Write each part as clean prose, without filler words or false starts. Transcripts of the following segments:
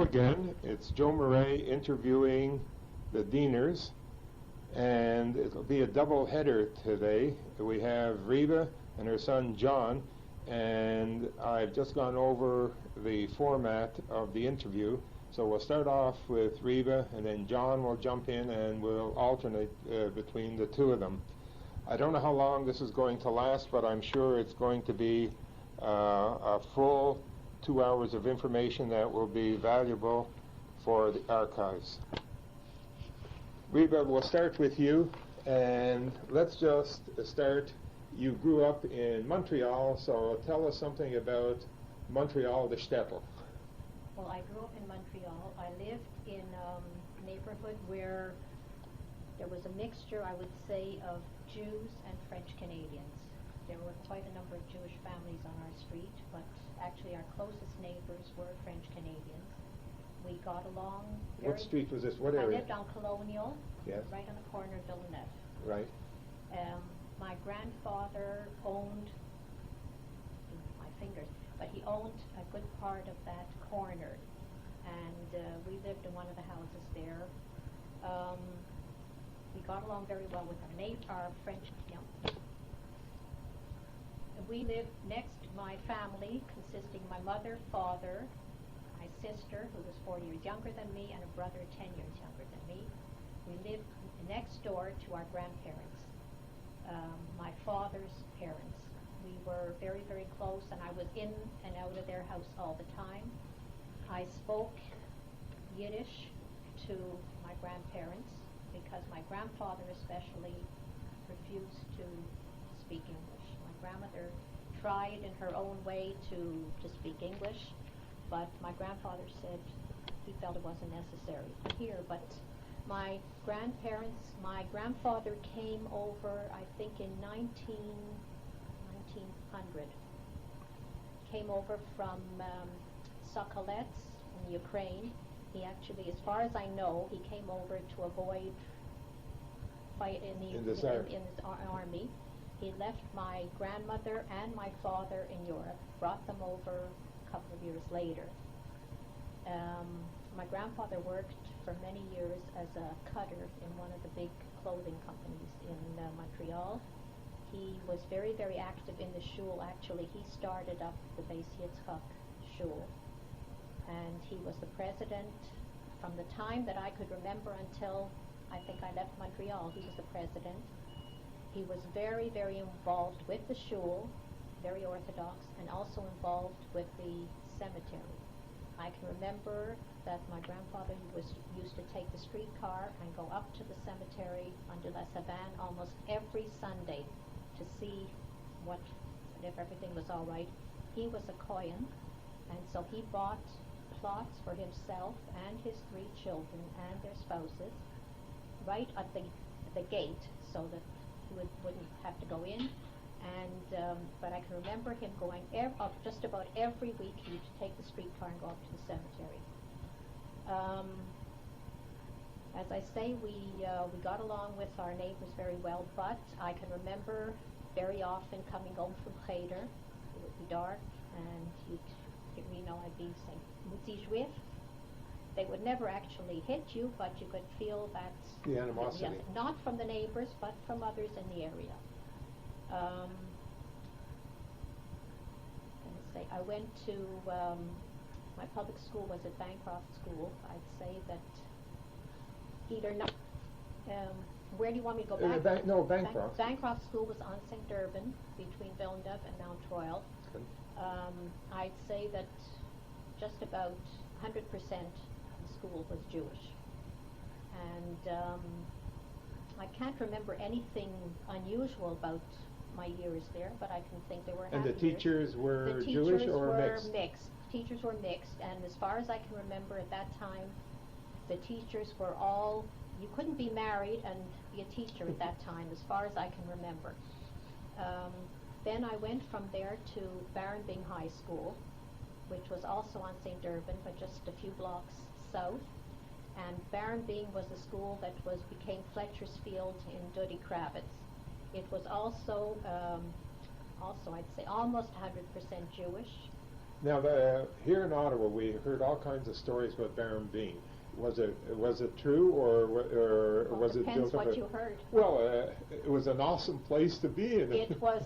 Again, it's Joe Murray interviewing the Dieners, and it'll be a double header today. We have Reba and her son John, and I've just gone over the format of the interview. So we'll start off with Reba, and then John will jump in, and we'll alternate between the two of them. I don't know how long this is going to last, but I'm sure it's going to be a full 2 hours of information that will be valuable for the archives. Reba, we'll start with you, and let's just start. You grew up in Montreal, so tell us something about Montreal, the shtetl. Well, I grew up in Montreal. I lived in a neighborhood where there was a mixture, I would say, of Jews and French Canadians. There were quite a number of Jewish families on our street, but actually our closest neighbors were French Canadians. We got along very... What street was this? What area? I lived on Colonial, yes, right on the corner of Villeneuve. Right. My grandfather owned, my fingers, but he owned a good part of that corner, and we lived in one of the houses there. We got along very well with our French, We lived next, my family, consisting of my mother, father, my sister, who was 4 years younger than me, and a brother 10 years younger than me. We lived next door to our grandparents, my father's parents. We were very, very close, and I was in and out of their house all the time. I spoke Yiddish to my grandparents because my grandfather especially refused to speak English. My grandmother tried in her own way to speak English, but my grandfather said he felt it wasn't necessary here. But my grandfather came over, I think in 1900, came over from Sokolets in Ukraine. He actually, as far as I know, he came over to avoid fight in his army. He left my grandmother and my father in Europe, brought them over a couple of years later. My grandfather worked for many years as a cutter in one of the big clothing companies in Montreal. He was very, very active in the Shul. Actually, he started up the Beis Yitzchak Shul, and he was the president from the time that I could remember until I think I left Montreal. He was the president. He was very, very involved with the Shul, very orthodox, and also involved with the cemetery. I can remember that my grandfather used to take the streetcar and go up to the cemetery under La Savane almost every Sunday to see if everything was all right. He was a Kohen, and so he bought plots for himself and his 3 children and their spouses right at the gate, so that he wouldn't have to go in. And but I can remember him going just about every week. He would take the streetcar and go up to the cemetery. As I say, we got along with our neighbors very well, but I can remember very often coming home from Cheder. It would be dark, and I'd be saying, "Mutzi Juif." They would never actually hit you, but you could feel that the animosity. Not from the neighbors, but from others in the area. I went to my public school was at Bancroft School. I'd say that either not. Where do you want me to go back? Bancroft. Bancroft School was on St. Urban between Villeneuve and Mount Royal. I'd say that just about 100% of the school was Jewish. And I can't remember anything unusual about my years there, but I can think there were happy And the teachers years. were the Jewish teachers or were mixed? Teachers were mixed, and as far as I can remember at that time, the teachers were all, you couldn't be married and be a teacher at that time, as far as I can remember. Then I went from there to Barrenbing High School, which was also on St. Urban, but just a few blocks south. And Barrenbing was a school that became Fletcher's Field in Duddy Kravitz. It was also I'd say almost 100% Jewish. Now, here in Ottawa, we heard all kinds of stories about Baron Bean. Was it true, or Well, was it depends built up? what you heard. Well, it was an awesome place to be in. It was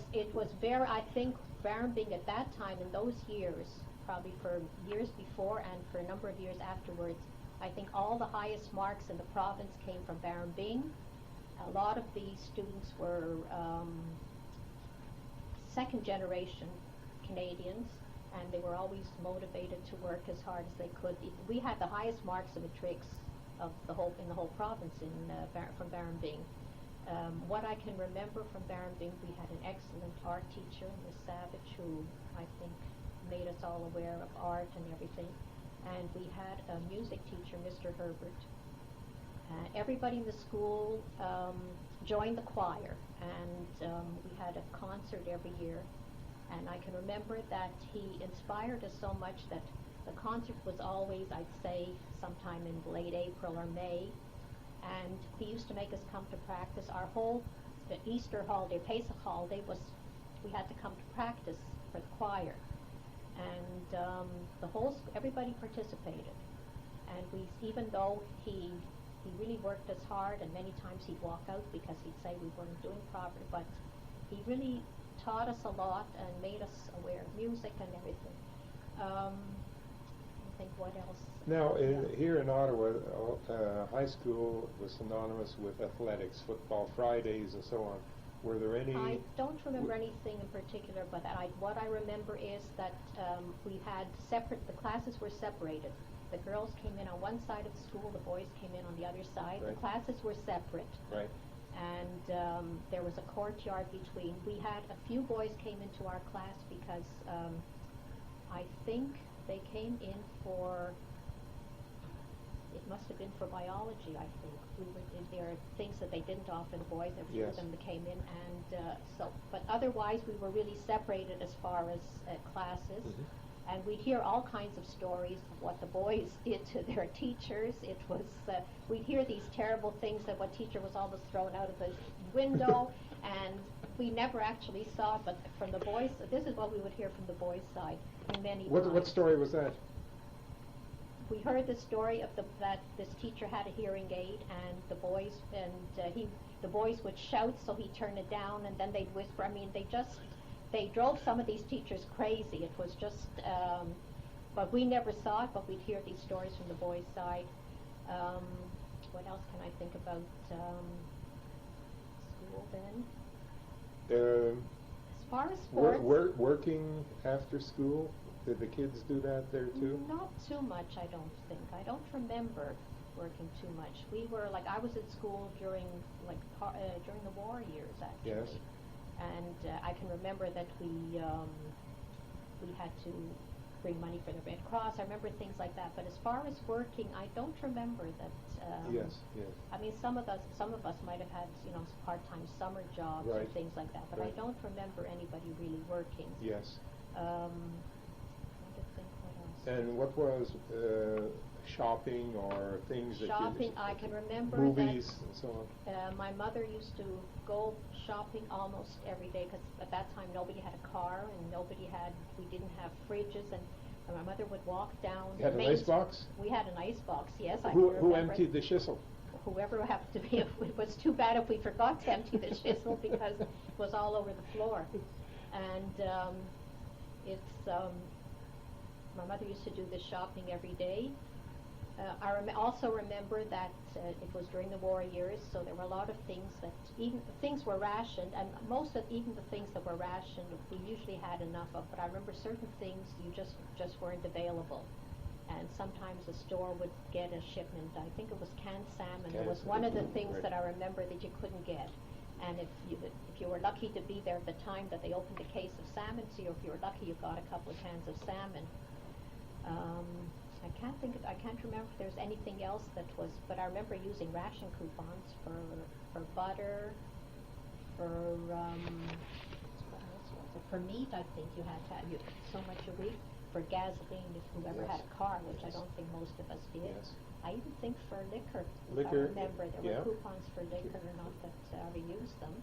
very, I think Baron Bean at that time, in those years, probably for years before and for a number of years afterwards, I think all the highest marks in the province came from Baron Bean. A lot of the students were second generation Canadians, and they were always motivated to work as hard as they could. We had the highest marks of matrics in the whole province from Baron Bean. What I can remember from Baron Bean, we had an excellent art teacher, Miss Savage, who I think made us all aware of art and everything. And we had a music teacher, Mr. Herbert. Everybody in the school joined the choir, and we had a concert every year. And I can remember that he inspired us so much that the concert was always, I'd say, sometime in late April or May. And he used to make us come to practice. Our whole Easter holiday, Pesach holiday, we had to come to practice for the choir. And everybody participated. And even though he really worked us hard, and many times he'd walk out because he'd say we weren't doing properly, but he really taught us a lot and made us aware of music and everything. I think what else? Now, here in Ottawa, high school was synonymous with athletics, football Fridays and so on. Were there any? I don't remember anything in particular, but what I remember is that we had the classes were separated. The girls came in on one side of the school, the boys came in on the other side. Right. The classes were separate. Right. And there was a courtyard between. We had a few boys came into our class because I think they came in for, it must have been for biology, I think. There are things that they didn't offer the boys, there were a few of them that came in, and but otherwise we were really separated as far as classes. Mm-hmm. And we'd hear all kinds of stories of what the boys did to their teachers. It was, we'd hear these terrible things that one teacher was almost thrown out of the window, and we never actually saw it, but from the boys, this is what we would hear from the boys' side many times. What story was that? We heard the story of that this teacher had a hearing aid, and the boys would shout, so he'd turn it down, and then they'd whisper. I mean, they drove some of these teachers crazy. It was just, but we never saw it, but we'd hear these stories from the boys' side. What else can I think about school then? As far as sports, working after school, did the kids do that there too? Not too much, I don't think. I don't remember working too much. We were I was at school during the war years actually. Yes. And I can remember that we had to bring money for the Red Cross. I remember things like that. But as far as working, I don't remember that. Yes. I mean, some of us might have had part-time summer jobs or things like that. But I don't remember anybody really working. Yes. Trying to think what else. And what was shopping or things that shopping, I can remember movies and so on. My mother used to go shopping almost every day because at that time nobody had a car and we didn't have fridges, and my mother would walk down. You had an ice box? We had an ice box, yes. Who emptied the schissel? Whoever happened to be. It was too bad if we forgot to empty the schissel because it was all over the floor. And my mother used to do this shopping every day. I also remember that it was during the war years, so there were a lot of things that things were rationed, and even the things that were rationed, we usually had enough of. But I remember certain things you just weren't available, and sometimes a store would get a shipment. I think it was canned salmon. It was one of the things that I remember that you couldn't get. And if you were lucky to be there at the time that they opened a case of salmon to you, if you were lucky, you got a couple of cans of salmon. I can't remember if there's anything else but I remember using ration coupons for butter, for meat. I think you had to have so much a week. For gasoline, if whoever had a car, which I don't think most of us did. Yes. I even think for liquor, I remember there were coupons for liquor, not that I ever used them.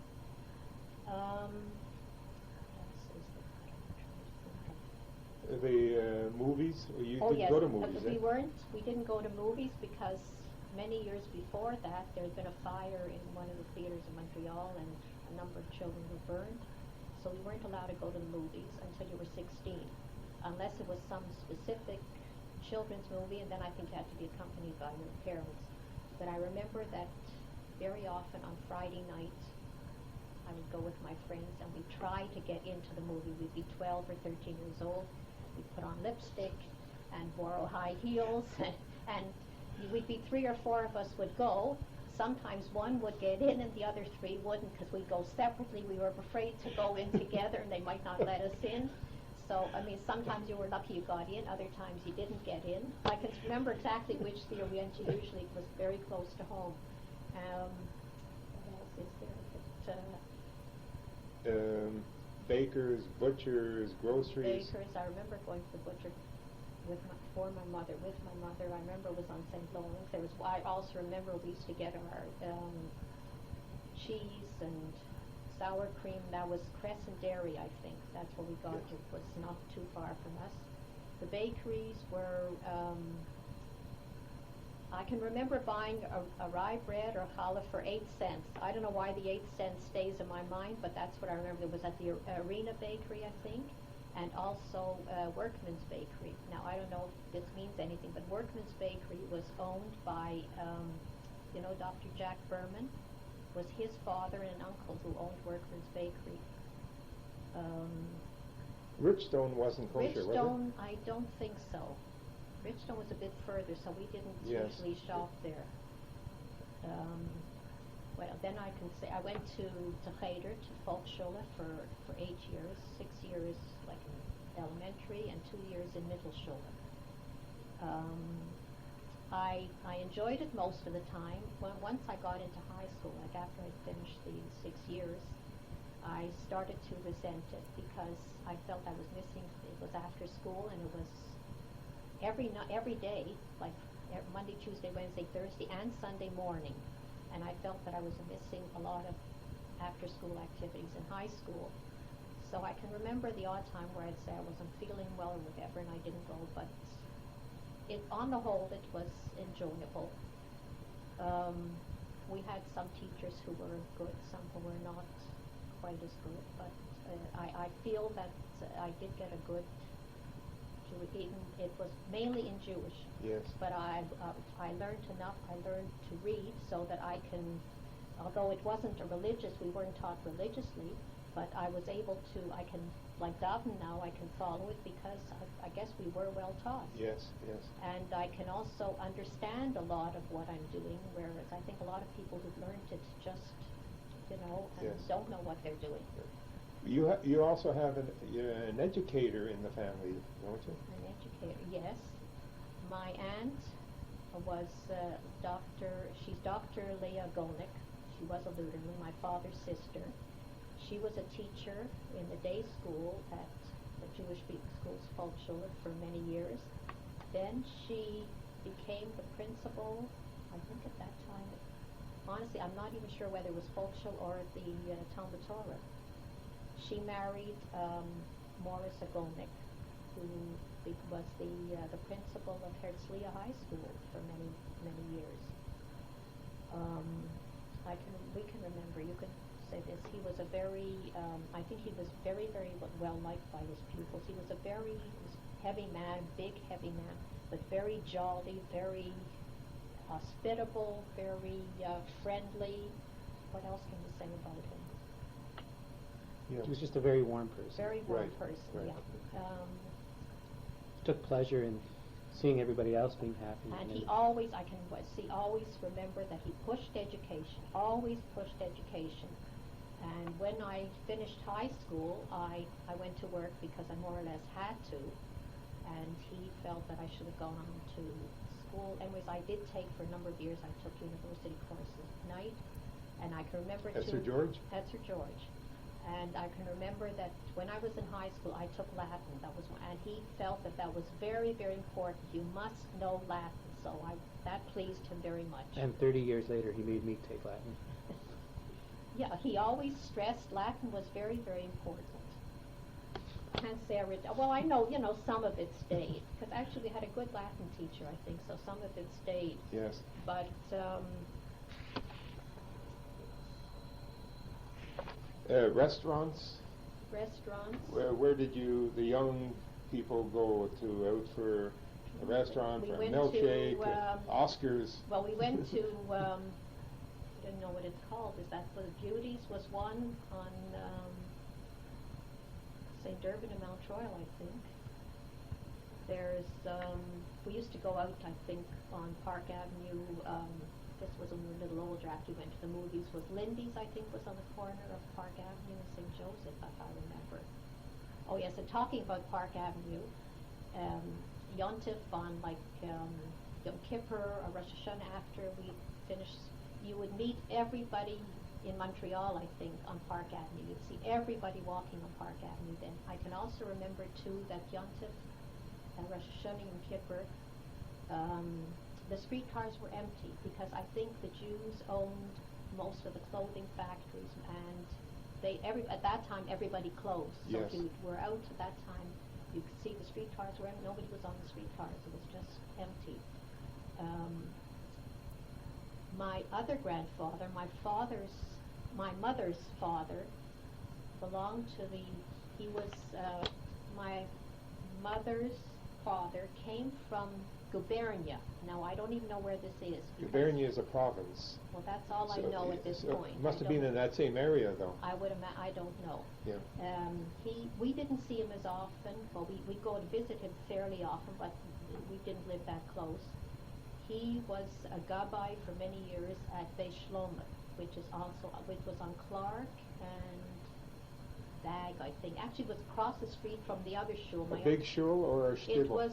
the movies? You Oh didn't yes, go to movies, we didn't go to movies because many years before that there had been a fire in one of the theaters in Montreal and a number of children were burned. So we weren't allowed to go to the movies until you were 16, unless it was some specific children's movie, and then I think you had to be accompanied by your parents. But I remember that very often on Friday night I would go with my friends and we'd try to get into the movie. We'd be 12 or 13 years old. We'd put on lipstick and borrow high heels and we'd be 3 or 4 of us would go. Sometimes one would get in and the other 3 wouldn't because we'd go separately. We were afraid to go in together and they might not let us in. So, I mean, sometimes you were lucky you got in, other times you didn't get in. I can remember exactly which theater we went to. Usually it was very close to home. What else is there? Bakers, butchers, groceries. Bakers. I remember going to the butcher with my mother. I remember it was on St. Lawrence. I also remember we used to get our cheese and sour cream. That was Crescent Dairy, I think. That's where we got it. It was not too far from us. The bakeries were, I can remember buying a rye bread or challah for 8 cents. I don't know why the 8 cents stays in my mind, but that's what I remember. It was at the Arena Bakery, I think, and also Workman's Bakery. Now, I don't know if this means anything, but Workman's Bakery was owned by, Dr. Jack Berman. Was his father and an uncle who owned Workman's Bakery. Richstone wasn't kosher, was it? Richstone, I don't think so. Richstone was a bit further, so we didn't usually shop there. Well, then I can say I went to Cheder, to Volksschule for 8 years, 6 years like in elementary and 2 years in Mittelschule. I enjoyed it most of the time. Once I got into high school, like after I finished the 6 years, I started to resent it because I felt I was missing. It was after school, and it was every day, like Monday, Tuesday, Wednesday, Thursday, and Sunday morning. And I felt that I was missing a lot of after-school activities in high school. So I can remember the odd time where I'd say I wasn't feeling well or whatever, and I didn't go, but on the whole, it was enjoyable. We had some teachers who were good, some who were not quite as good, but I feel that I did get a good it was mainly in Jewish. Yes. But I learned enough. I learned to read so that I can, although it wasn't we weren't taught religiously, but I was able to, like daven now, I can follow it because I guess we were well taught. Yes, yes. And I can also understand a lot of what I'm doing, whereas I think a lot of people who've learned it just, and don't know what they're doing. You also have an educator in the family, don't you? An educator, yes. My aunt was she's Dr. Leah Golnick. She was a Lutheran, my father's sister. She was a teacher in the day school at the Jewish school's Volksschule for many years. Then she became the principal, I think at that time. Honestly, I'm not even sure whether it was Volksschule or at the Talmud Torah. She married Morris Agolnik, who was the principal of Herzliya High School for many, many years. We can remember, you could say this, he was a very, I think he was very, very well liked by his pupils. He was a very heavy man, big heavy man, but very jolly, very hospitable, very friendly. What else can you say about him? Yeah. He was just a very warm person. Very warm person, right. Yeah. Took pleasure in seeing everybody else being happy. And he always, always remember that he pushed education, always pushed education. And when I finished high school, I went to work because I more or less had to. And he felt that I should have gone on to school. Anyways, I did take, for a number of years, I took university courses at night. And I can remember At Sir George? At Sir George. And I can remember that when I was in high school, I took Latin. That was and he felt that was very, very important. You must know Latin. So that pleased him very much. And 30 years later, he made me take Latin. Yeah, he always stressed Latin was very, very important. can't say well, I know, some of it stayed, because actually we had a good Latin teacher, I think, so some of it stayed. Yes. But, restaurants? restaurants, Where did the young people go to out for a restaurant, We for a went milkshake, to, Oscars? well, we went to, I don't know what it's called, is that for the Beauties was one on, St. Durbin and Mount Royal, I think. There's, we used to go out, I think, on Park Avenue, this was when we were a little older after we went to the movies, was Lindy's, I think, was on the corner of Park Avenue and St. Joseph, if I remember. Oh yes, and talking about Park Avenue, Yontif on like Yom Kippur or Rosh Hashanah after we finished, you would meet everybody in Montreal, I think, on Park Avenue. You'd see everybody walking on Park Avenue then. I can also remember too that Yontif, Rosh Hashanah, Yom Kippur, the streetcars were empty because I think the Jews owned most of the clothing factories, and at that time everybody closed. So Yes. if you were out at that time, you could see the streetcars were empty. Nobody was on the streetcars. It was just empty. My other grandfather, my mother's father, belonged to he was, my mother's father came from Gubernia. Now, I don't even know where this is. Gubernia is a province. Well, that's all I know at this point. It must have been in that same area, though. I don't know. Yeah. We didn't see him as often. Well, we go to visit him fairly often, but we didn't live that close. He was a gabbai for many years at Beis Shlomo, which was on Clark and Dag, I think. Actually, it was across the street from the other shul. A big shul or a shtibel? It was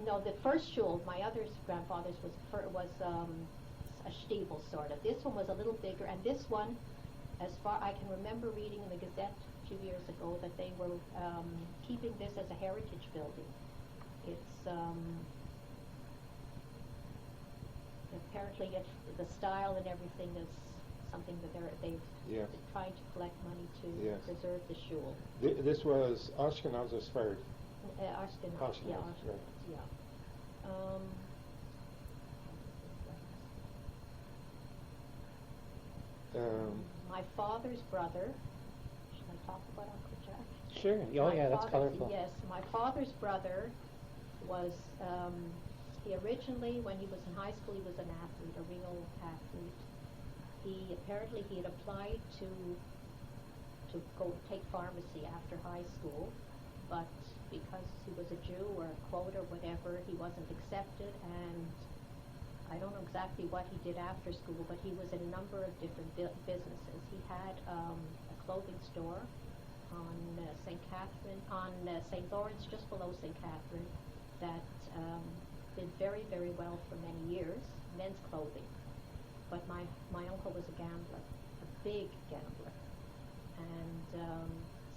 no, the first shul. My other grandfather's was a shtibel sort of. This one was a little bigger, and this one, as far I can remember reading in the Gazette a few years ago, that they were keeping this as a heritage building. It's apparently the style and everything is something that they've trying to collect money to preserve the shul. This was Ashkenaz or Sfarad? Ashkenaz, yeah, right. yeah. My father's brother, should I talk about Uncle Jack? Sure. Oh, yeah, that's colorful. Yes, my father's brother was, he originally, when he was in high school, he was an athlete, a real athlete. He had applied to go take pharmacy after high school, but because he was a Jew or a quota or whatever, he wasn't accepted, and I don't know exactly what he did after school, but he was in a number of different businesses. He had a clothing store on St. Lawrence, just below St. Catherine, that did very, very well for many years, men's clothing. But my uncle was a gambler, a big gambler, and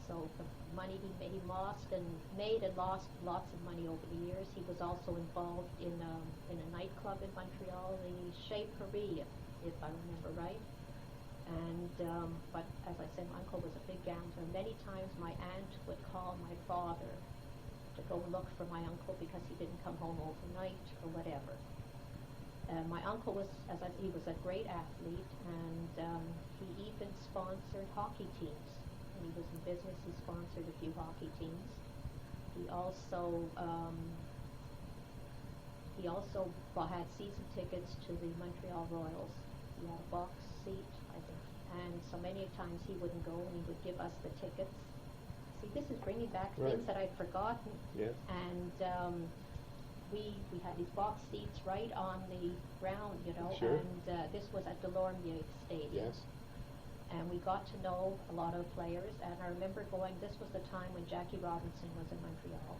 so the money he lost and made and lost lots of money over the years. He was also involved in a nightclub in Montreal, the Chez Paris, if I remember right. And but as I said, my uncle was a big gambler. Many times my aunt would call my father to go look for my uncle because he didn't come home overnight or whatever. My uncle was a great athlete, and he even sponsored hockey teams. When he was in business, he sponsored a few hockey teams. He also had season tickets to the Montreal Royals. He had a box seat, I think, and so many times he wouldn't go, and he would give us the tickets. See, this is bringing back things that I'd forgotten. Yes. And we had these box seats right on the ground, Sure. and this was at Delormier Stadium. Yes. And we got to know a lot of players, and I remember this was the time when Jackie Robinson was in Montreal.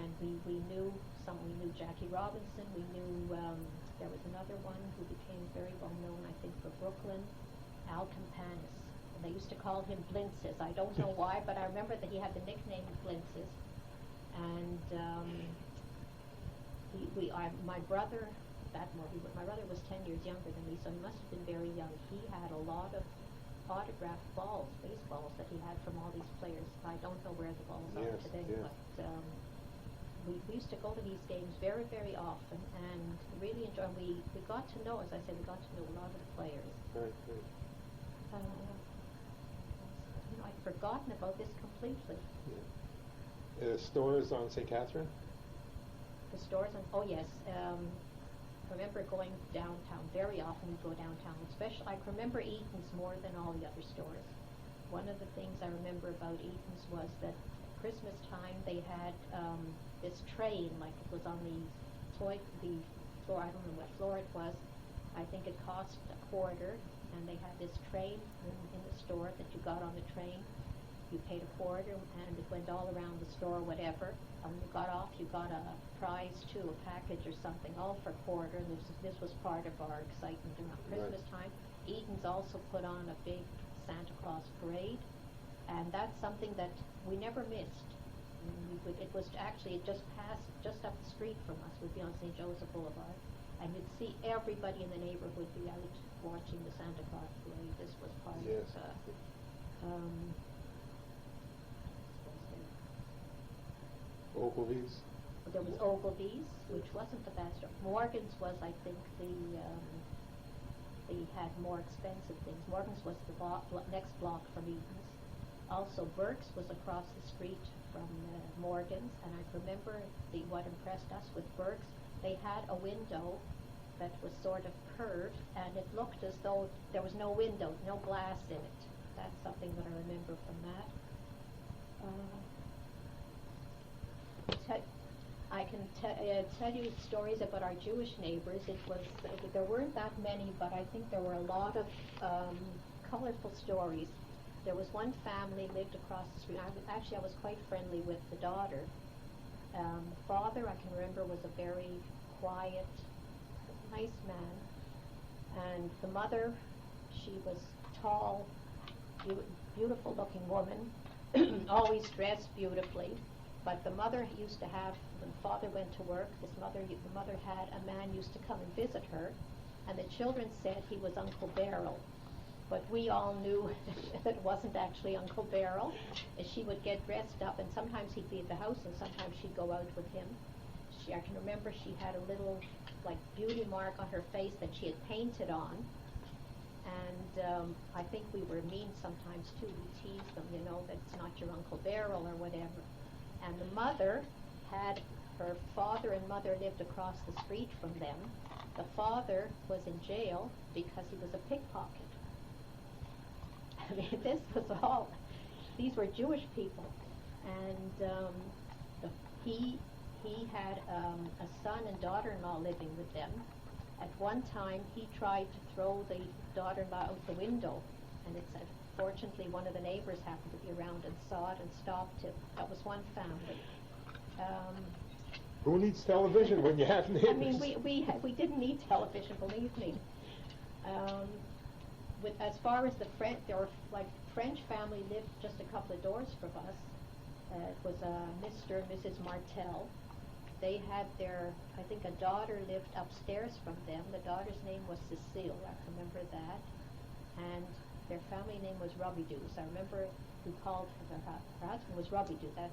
And we knew Jackie Robinson, we knew, there was another one who became very well known, I think, for Brooklyn, Al Campanis. And they used to call him Blintzes. I don't know why, but I remember that he had the nickname Blintzes. And my brother was 10 years younger than me, so he must have been very young. He had a lot of autographed balls, baseballs that he had from all these players. I don't know where the balls are Yes, today, yes. but we used to go to these games very, very often and really enjoy. We got to know, as I said, we got to know a lot of the players. Right, right. I'd forgotten about this completely. Yeah. Stores on St. Catherine? The stores on, oh yes, I remember going downtown, very often we'd go downtown, especially, I can remember Eaton's more than all the other stores. One of the things I remember about Eaton's was that at Christmas time they had this train, like it was on the floor, I don't know what floor it was. I think it cost $0.25, and they had this train in the store that you got on the train. You paid $0.25, and it went all around the store, whatever. And when you got off, you got a prize too, a package or something, all for $0.25. And this was part of our excitement around Christmas time. Eaton's also put on a big Santa Claus parade, and that's something that we never missed. It was actually, it just passed just up the street from us. We'd be on St. Joseph Boulevard, and you'd see everybody in the neighborhood be out watching the Santa Claus parade. This was part Yes. of Ogilvy's? there was Ogilvy's, which wasn't the best. Morgan's was, I think, they had more expensive things. Morgan's was the next block from Eaton's. Also, Burke's was across the street from Morgan's, and I remember what impressed us with Burke's, they had a window that was sort of curved, and it looked as though there was no window, no glass in it. That's something that I remember from that. I can tell you stories about our Jewish neighbors. There weren't that many, but I think there were a lot of colorful stories. There was one family lived across the street. I was quite friendly with the daughter. The father, I can remember, was a very quiet, nice man. And the mother, she was tall, beautiful-looking woman, always dressed beautifully. But the mother used to have, when the father went to work, the mother had a man used to come and visit her, and the children said he was Uncle Beryl. But we all knew that it wasn't actually Uncle Beryl. And she would get dressed up, and sometimes he'd be at the house, and sometimes she'd go out with him. I can remember she had a little, like, beauty mark on her face that she had painted on. And I think we were mean sometimes, too. We teased them, that it's not your Uncle Beryl or whatever. And the mother had, her father and mother lived across the street from them. The father was in jail because he was a pickpocket. I mean, these were Jewish people. And he had a son and daughter-in-law living with them. At one time, he tried to throw the daughter-in-law out the window, and fortunately, one of the neighbors happened to be around and saw it and stopped him. That was one family. Who needs television when you have neighbors? I mean, we didn't need television, believe me. As far as the French, there were French family lived just a couple of doors from us. It was Mr. and Mrs. Martel. They had I think a daughter lived upstairs from them. The daughter's name was Cecile. I remember that. And their family name was Robidoux. I remember who called her husband was Robidoux. I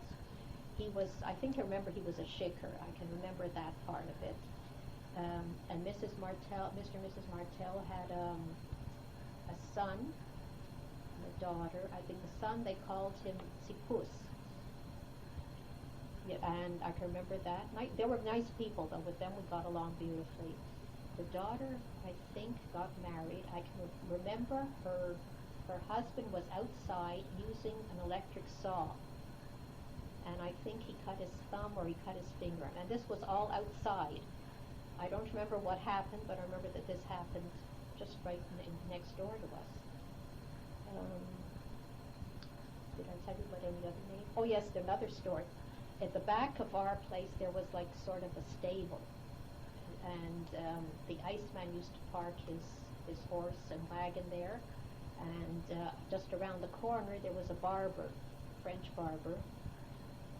think I remember he was a shaker. I can remember that part of it. And Mr. and Mrs. Martel had a son and a daughter. I think the son, they called him Sipus. Yeah, and I can remember that. They were nice people, though. With them, we got along beautifully. The daughter, I think, got married. I can remember her husband was outside using an electric saw. And I think he cut his thumb or he cut his finger. And this was all outside. I don't remember what happened, but I remember that this happened just right next door to us. Did I tell you about any other name? Oh yes, another story. At the back of our place, there was like sort of a stable. And the Iceman used to park his horse and wagon there. And just around the corner, there was a barber, French barber.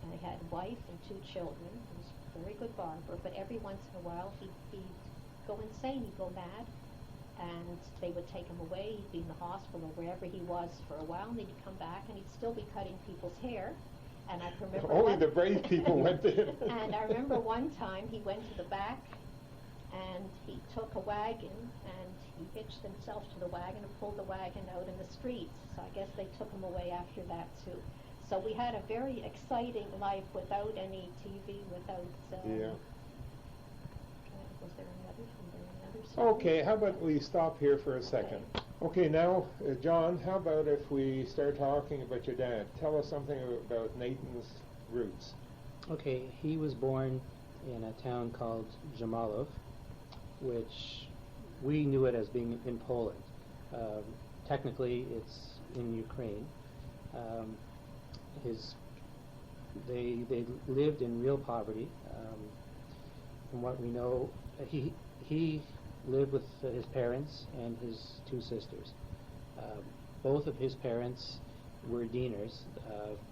And he had a wife and 2 children. He was a very good barber, but every once in a while he'd go insane, he'd go mad. and they would take him away. He'd be in the hospital or wherever he was for a while, and then he'd come back and he'd still be cutting people's hair. And I remember only the brave people went to him. And I remember one time he went to the back and he took a wagon and he hitched himself to the wagon and pulled the wagon out in the streets. So I guess they took him away after that too. So we had a very exciting life without any TV, without. Yeah. Was there another story? Okay, how about we stop here for a second? Okay, now, John, how about if we start talking about your dad? Tell us something about Nathan's roots. Okay, he was born in a town called Jamalov, which we knew it as being in Poland. Technically, it's in Ukraine. They lived in real poverty. From what we know, he lived with his parents and his two sisters. Both of his parents were Dieners.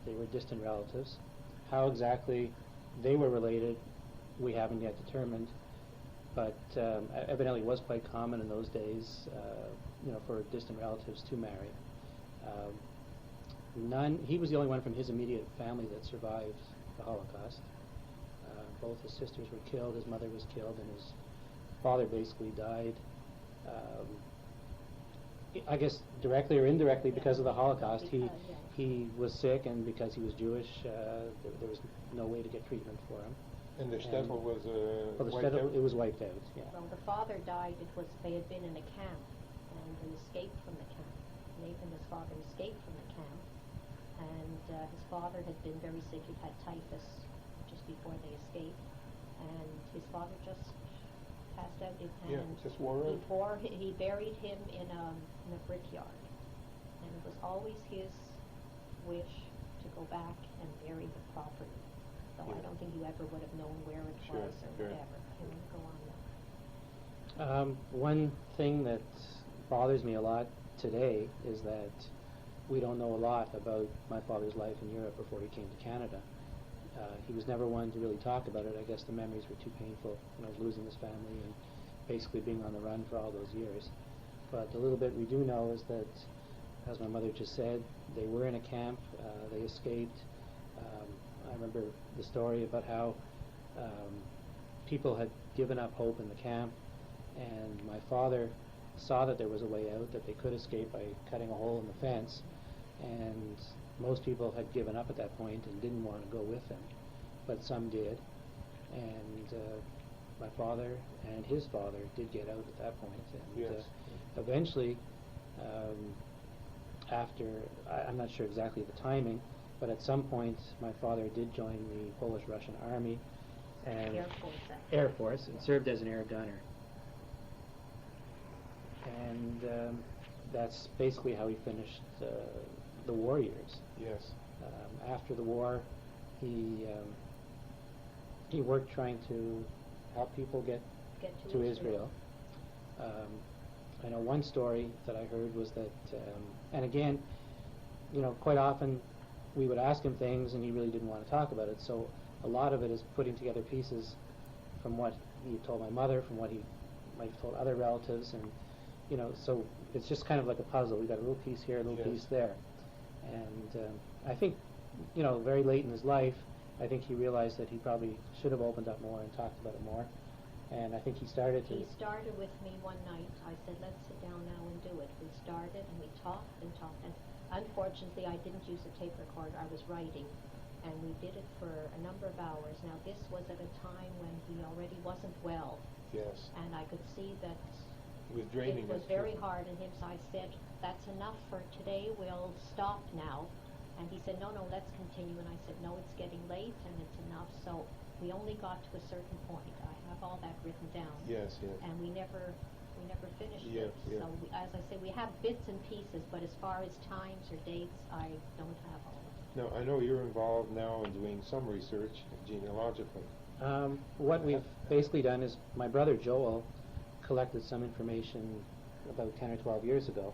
They were distant relatives. How exactly they were related, we haven't yet determined. But evidently it was quite common in those days, for distant relatives to marry. He was the only one from his immediate family that survived the Holocaust. Both his sisters were killed, his mother was killed, and his father basically died, I guess directly or indirectly because of the Holocaust. He was sick, and because he was Jewish, there was no way to get treatment for him. And the shtetl was wiped out? It was wiped out, yeah. Well, the father died. They had been in a camp, and they escaped from the camp. Nathan, his father, escaped from the camp, and his father had been very sick. He'd had typhus just before they escaped, and his father just passed out. Just wore out. He buried him in a brickyard, and it was always his wish to go back and bury the property. So I don't think you ever would have known where it was or whatever. Go on now. One thing that bothers me a lot today is that we don't know a lot about my father's life in Europe before he came to Canada. He was never one to really talk about it. I guess the memories were too painful, losing his family and basically being on the run for all those years. But the little bit we do know is that, as my mother just said, they were in a camp, they escaped. I remember the story about how people had given up hope in the camp, and my father saw that there was a way out, that they could escape by cutting a hole in the fence, and most people had given up at that point and didn't want to go with him, but some did, and my father and his father did get out at that point, and eventually, after, I'm not sure exactly the timing, but at some point my father did join the Polish-Russian Army and Air Force and served as an air gunner. And that's basically how he finished the war years. Yes. After the war, he worked trying to help people get to Israel. I know one story that I heard was that, and again, quite often we would ask him things and he really didn't want to talk about it. So a lot of it is putting together pieces from what he told my mother, from what he might have told other relatives, and so it's just kind of like a puzzle. We got a little piece here, a little piece there, and I think very late in his life, I think he realized that he probably should have opened up more and talked about it more. And I think he started with me one night. I said, let's sit down now and do it. We started and we talked and talked. And unfortunately, I didn't use a tape recorder. I was writing. And we did it for a number of hours. Now, this was at a time when he already wasn't well. Yes. And I could see that it was draining. It was very hard on him. So I said, that's enough for today. We'll stop now. And he said, no, let's continue. And I said, no, it's getting late and it's enough. So we only got to a certain point. I have all that written down. Yes. And we never finished it. So as I say, we have bits and pieces, but as far as times or dates, I don't have all of it. Now, I know you're involved now in doing some research genealogically. What we've basically done is my brother Joel collected some information about 10 or 12 years ago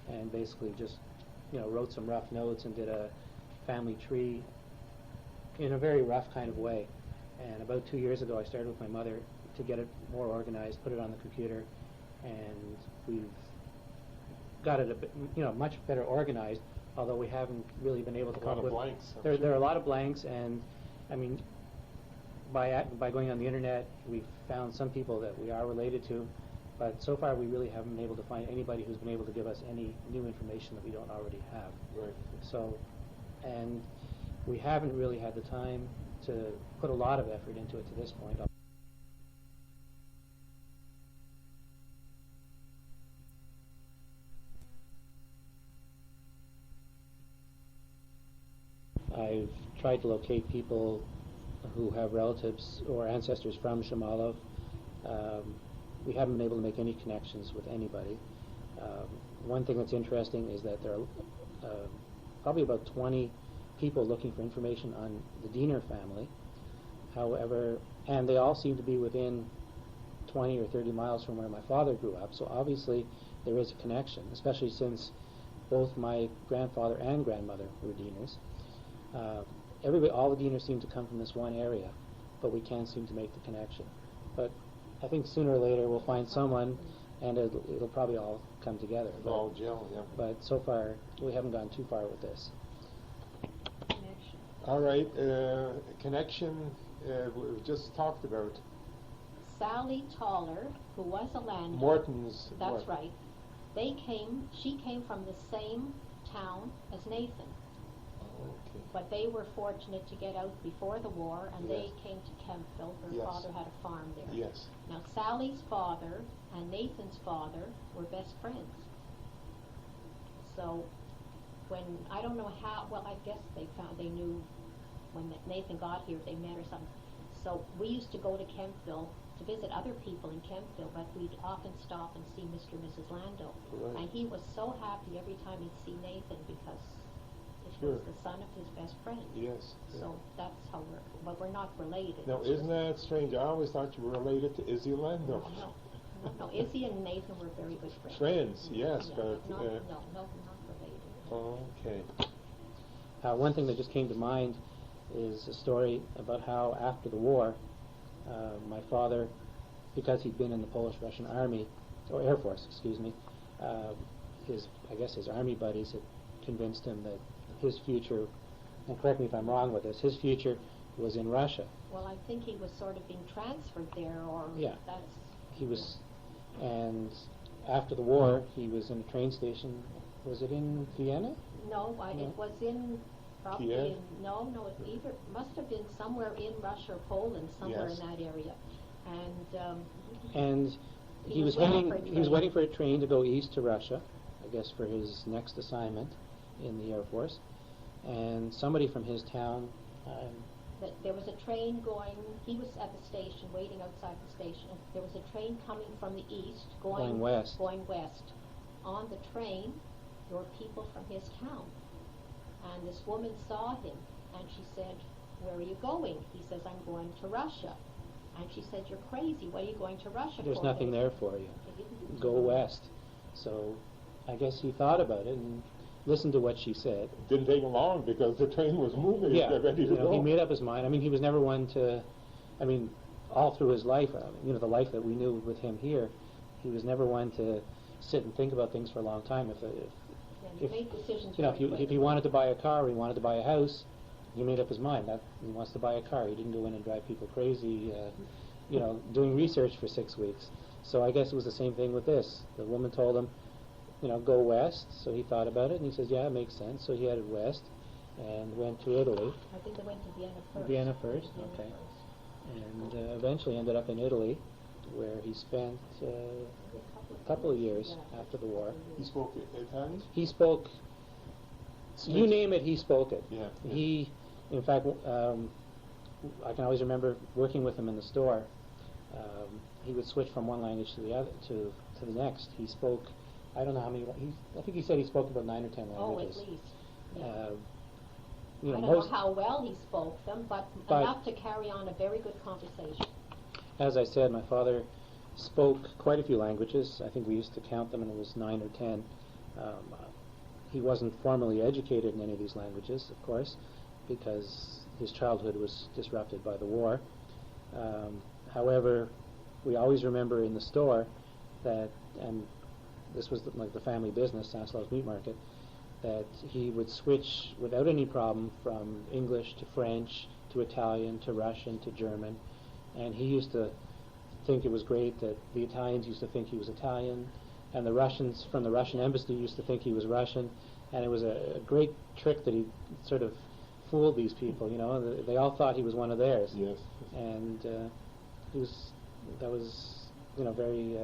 and basically just wrote some rough notes and did a family tree in a very rough kind of way. And about 2 years ago I started with my mother to get it more organized, put it on the computer, and we've got it a bit, much better organized. Although we haven't really been able to come up with. A lot of blanks. There are a lot of blanks, and I mean, by going on the internet, we've found some people that we are related to, but so far we really haven't been able to find anybody who's been able to give us any new information that we don't already have. Right. So, and we haven't really had the time to put a lot of effort into it to this point. I've tried to locate people who have relatives or ancestors from Shamalov. We haven't been able to make any connections with anybody. One thing that's interesting is that there are probably about 20 people looking for information on the Diener family. However, and they all seem to be within 20 or 30 miles from where my father grew up, so obviously there is a connection, especially since both my grandfather and grandmother were Dieners. All the Dieners seem to come from this one area, but we can't seem to make the connection. But I think sooner or later we'll find someone, and it'll probably all come together. It'll all gel, yeah. But so far, we haven't gone too far with this. Connection. All right, connection, we've just talked about. Sally Toller, who was a landowner. Morton's. That's right. She came from the same town as Nathan. Okay. But they were fortunate to get out before the war, and Yes. they came to Kempville. Her Yes. father had a farm there. Yes. Now, Sally's father and Nathan's father were best friends. So, I don't know how, well, I guess they knew when Nathan got here, they met or something. So, we used to go to Kempville to visit other people in Kempville, but we'd often stop and see Mr. and Mrs. Lando. Right. And he was so happy every time he'd see Nathan because it Sure. was the son of his best friend. Yes. Yeah. So that's how but we're not related. Now, It's isn't just- that strange? I always thought you were related to Izzy Lando. No, Izzy and Nathan were very good friends. Friends, yes, Yeah, but... not related. Okay. One thing that just came to mind is a story about how after the war, my father, because he'd been in the Polish-Russian Army, or Air Force, excuse me, his Army buddies had convinced him that his future, and correct me if I'm wrong with this, his future was in Russia. Well, I think he was sort of being transferred there, or Yeah. that's... He was, and after the war, he was in a train station. Was it in Vienna? No, No. it was in... Probably Kiev? it either must have been somewhere in Russia or Poland, somewhere Yes. in that area. And And He was waiting for a he was train. waiting for a train to go east to Russia, I guess for his next assignment in the Air Force. And somebody from his town, there was a train going, he was at the station, waiting outside the station, and there was a train coming from the east, Going west. Going west. On the train, there were people from his town. And this woman saw him, and she said, "Where are you going?" He says, "I'm going to Russia." And she said, "You're crazy. What are you going to Russia there's for?" nothing there for you. They didn't. Go west. So I guess he thought about it and listened to what she said. Didn't take him long because the train was moving. Yeah, They're ready to go. he made up his mind. I mean, he was never one to, all through his life, the life that we knew with him here, he was never one to sit and think about things for a long time. He made decisions if very he quickly. wanted to buy a car or he wanted to buy a house, he made up his mind that he wants to buy a car. He didn't go in and drive people crazy, doing research for 6 weeks. So I guess it was the same thing with this. The woman told him, go west. So he thought about it and he says, yeah, it makes sense. So he headed west and went to Italy. I think they went to Vienna first. Vienna first, okay. And eventually ended up in Italy, where he spent a couple of years after the war. He spoke Italian? He spoke, you name it, he spoke it. Yeah. He, in fact, I can always remember working with him in the store. He would switch from one language to the other, to the next. He spoke, I don't know how many, I think he said he spoke about 9 or 10 languages. Oh, at least. Yeah. You I know, don't most, know how well he spoke them, but enough to carry on a very good conversation. as I said, my father spoke quite a few languages. I think we used to count them, and it was 9 or 10. He wasn't formally educated in any of these languages, of course, because his childhood was disrupted by the war. However, we always remember in the store that and this was like the family business, Stanislaus Meat Market, that he would switch without any problem from English to French to Italian to Russian to German, and he used to think it was great that the Italians used to think he was Italian, and the Russians from the Russian embassy used to think he was Russian, and it was a great trick that he sort of fooled these people. You know, they all thought he was one of theirs. Yes. And that was very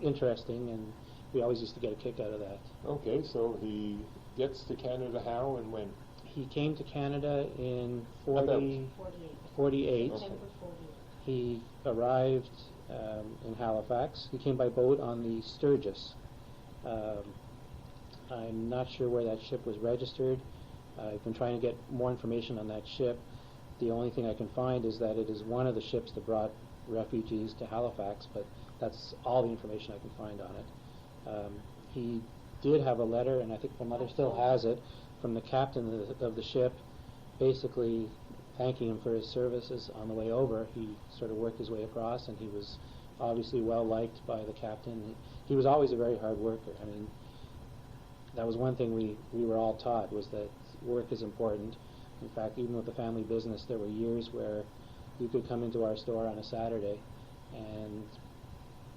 interesting, and we always used to get a kick out of that. Okay, so he gets to Canada how and when? He came to Canada in About 48. Okay. December 48. He arrived in Halifax. He came by boat on the Sturgis. I'm not sure where that ship was registered. I've been trying to get more information on that ship. The only thing I can find is that it is one of the ships that brought refugees to Halifax, but that's all the information I can find on it. He did have a letter, and I think my mother still has it, from the captain of the ship, basically thanking him for his services on the way over. He sort of worked his way across, and he was obviously well liked by the captain. He was always a very hard worker. I mean, that was one thing we were all taught, was that work is important. In fact, even with the family business, there were years where you could come into our store on a Saturday, and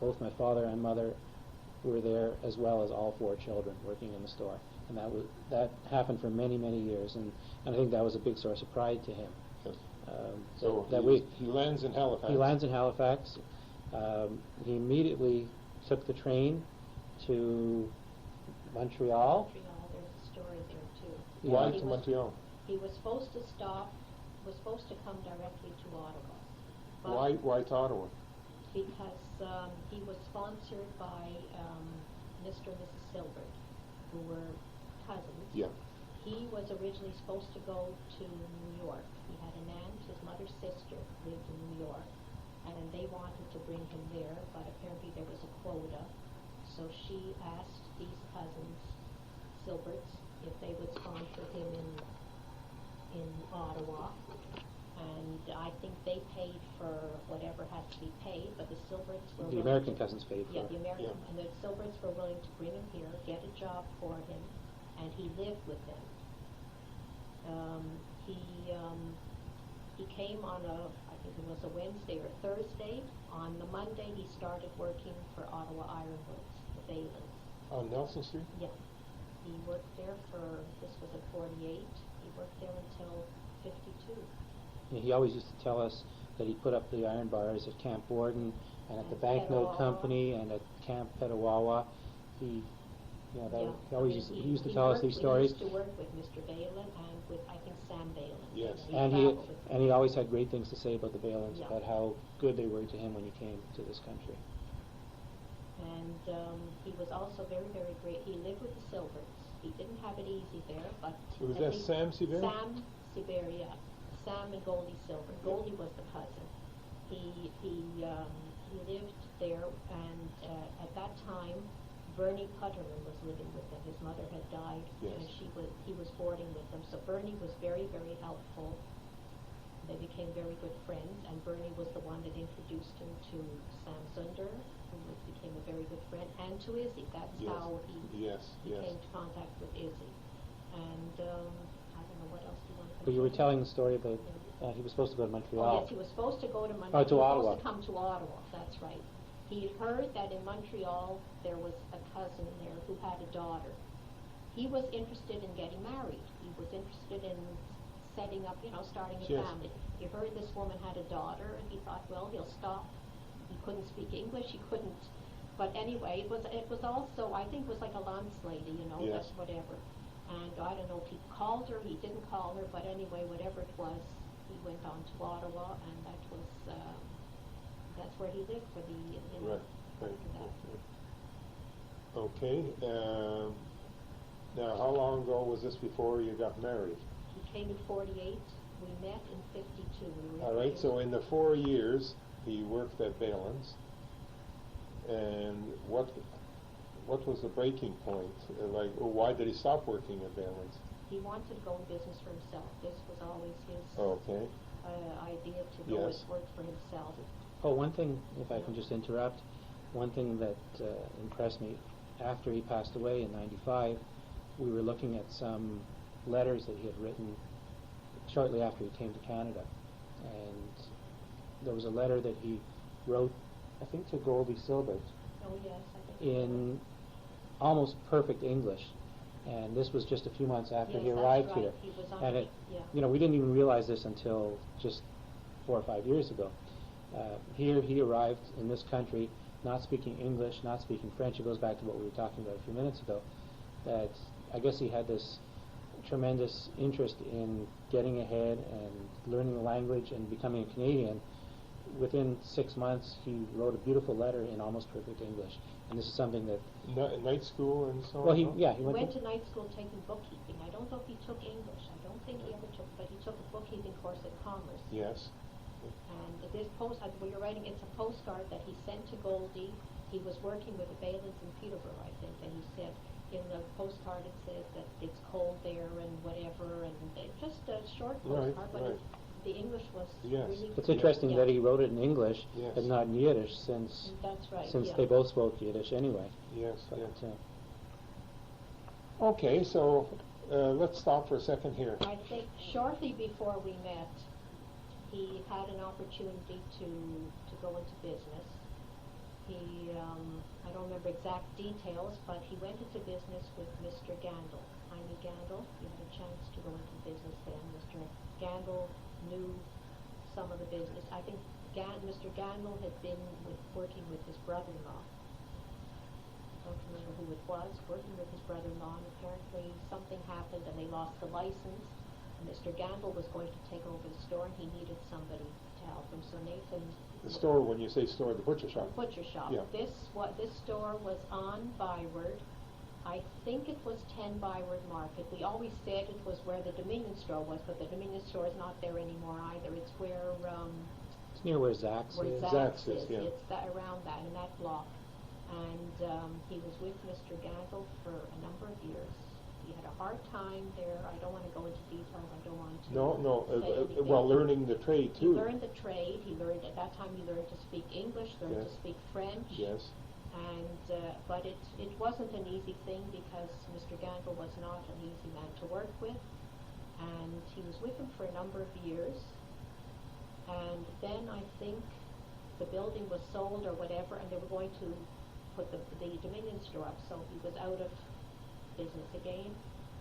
both my father and mother were there, as well as all 4 children working in the store. And that happened for many, many years, and I think that was a big source of pride to him. Yes. So he lands in Halifax. He lands in Halifax. He immediately took the train to Montreal. Montreal, there's a story there too. Why He to was- Montreal? He was supposed to was supposed to come directly to Ottawa. But Why to Ottawa? Because he was sponsored by Mr. and Mrs. Silbert, who were cousins. Yeah. He was originally supposed to go to New York. He had an aunt, his mother's sister, lived in New York, and they wanted to bring him there, but apparently there was a quota. So she asked these cousins, Silberts, if they would sponsor him in Ottawa, and I think they paid for whatever had to be paid, but the Silberts were The willing American to, cousins paid for yeah, it. the American, Yeah. and the Silberts were willing to bring him here, get a job for him, and he lived with them. He came on I think it was a Wednesday or Thursday. On the Monday, he started working for Ottawa Ironwoods, the Balins. On Nelson Street? Yeah. He worked there this was at 48. He worked there until 52. Yeah, he always used to tell us that he put up the iron bars at Camp Borden and at the And Banknote Petawawa. Company and at Camp Petawawa. He used to He tell us worked- these stories. He used to work with Mr. Balin and with, I think, Sam Balin. Yes. And traveled with them. he always had great things to say about the Balins, Yeah. about how good they were to him when he came to this country. And he was also very, very great. He lived with the Silberts. He didn't have it easy there, but Was at that least- Sam Seabury? Sam Seabury, yeah. Sam and Goldie Silbert. Goldie was the cousin. He lived there, and at that time, Bernie Putterman was living with them. His mother had died, Yes. and he was boarding with them. So Bernie was very, very helpful. They became very good friends, and Bernie was the one that introduced him to Sam Zunder, who became a very good friend, and to Izzy. That's Yes. how he Yes. came into contact with Izzy. And I don't know what else do you want to. But you were telling the story about he was supposed to go to Montreal. Oh yes, he was supposed to go to Montreal. Oh, to he was Ottawa. supposed to come to Ottawa. That's right. He had heard that in Montreal there was a cousin there who had a daughter. He was interested in getting married. He was interested in setting up, starting a Yes. family. He heard this woman had a daughter, and he thought, well, he'll stop. He couldn't speak English. He couldn't. But anyway, it was also, I think, it was like a landslady, Yes. that's whatever. And I don't know if he called her, he didn't call her, but anyway, whatever it was, he went on to Ottawa, and that's where he lived for the, Right. Right. that. Okay. Now, how long ago was this before you got married? He came in 48. We met in 52. We were All right. So in the 4 years, he worked at Balin's, and what was the breaking point? Why did he stop working at Balin's? He wanted to go in business for himself. This was always his Okay. idea to go Yes. and work for himself. Oh, one thing, if I can just interrupt, one thing that impressed me, after he passed away in '95, we were looking at some letters that he had written shortly after he came to Canada. And there was a letter that he wrote, I think to Goldie Silbert, Oh, yes, I think. in almost perfect English. And this was just a few months after Yes, he that's arrived right. here. He was on And the- it, yeah. you know, we didn't even realize this until just 4 or 5 years ago. Here he arrived in this country, not speaking English, not speaking French. It goes back to what we were talking about a few minutes ago, that I guess he had this tremendous interest in getting ahead and learning the language and becoming a Canadian. Within 6 months, he wrote a beautiful letter in almost perfect English. And this is something that, Night school and so on? well, he He went went to night school taking bookkeeping. I don't know if he took English. I don't think he ever took, but he took a bookkeeping course at Commerce. Yes. And this well, you're writing, it's a postcard that he sent to Goldie. He was working with the Balins in Peterborough, I think, and he said, in the postcard it says that it's cold there and whatever, and just a short Right, postcard, but right. the English was Yes. really... It's interesting yeah. that he wrote it in English, Yes. but not in Yiddish, since That's right, since yeah. they both spoke Yiddish anyway. Yes, But, yes. Okay, so let's stop for a second here. I think shortly before we met, he had an opportunity to go into business. He, I don't remember exact details, but he went into business with Mr. Gandel, Jaime Gandel. He had a chance to go into business then. Mr. Gandel knew some of the business. I think Mr. Gandel had been working with his brother-in-law. I don't remember who it was, working with his brother-in-law, and apparently something happened and they lost the license. And Mr. Gandel was going to take over the store and he needed somebody to help him. So Nathan... The store, when you say store, the butcher shop. Butcher shop. Yeah. This store was on Byward. I think it was 10 Byward Market. We always said it was where the Dominion store was, but the Dominion store is not there anymore either. It's where It's near where Zach's is. Zach's is, yeah. It's around that, in that block. And he was with Mr. Gandel for a number of years. He had a hard time there. I don't want to go into details. I don't want to No, say anything. well, learning the trade He too. learned the trade. At that time he learned to speak English, learned Yes. to speak French. Yes. And but it wasn't an easy thing because Mr. Gandel was not an easy man to work with. And he was with him for a number of years. And then I think the building was sold or whatever, and they were going to put the Dominion store up, so he was out of business again.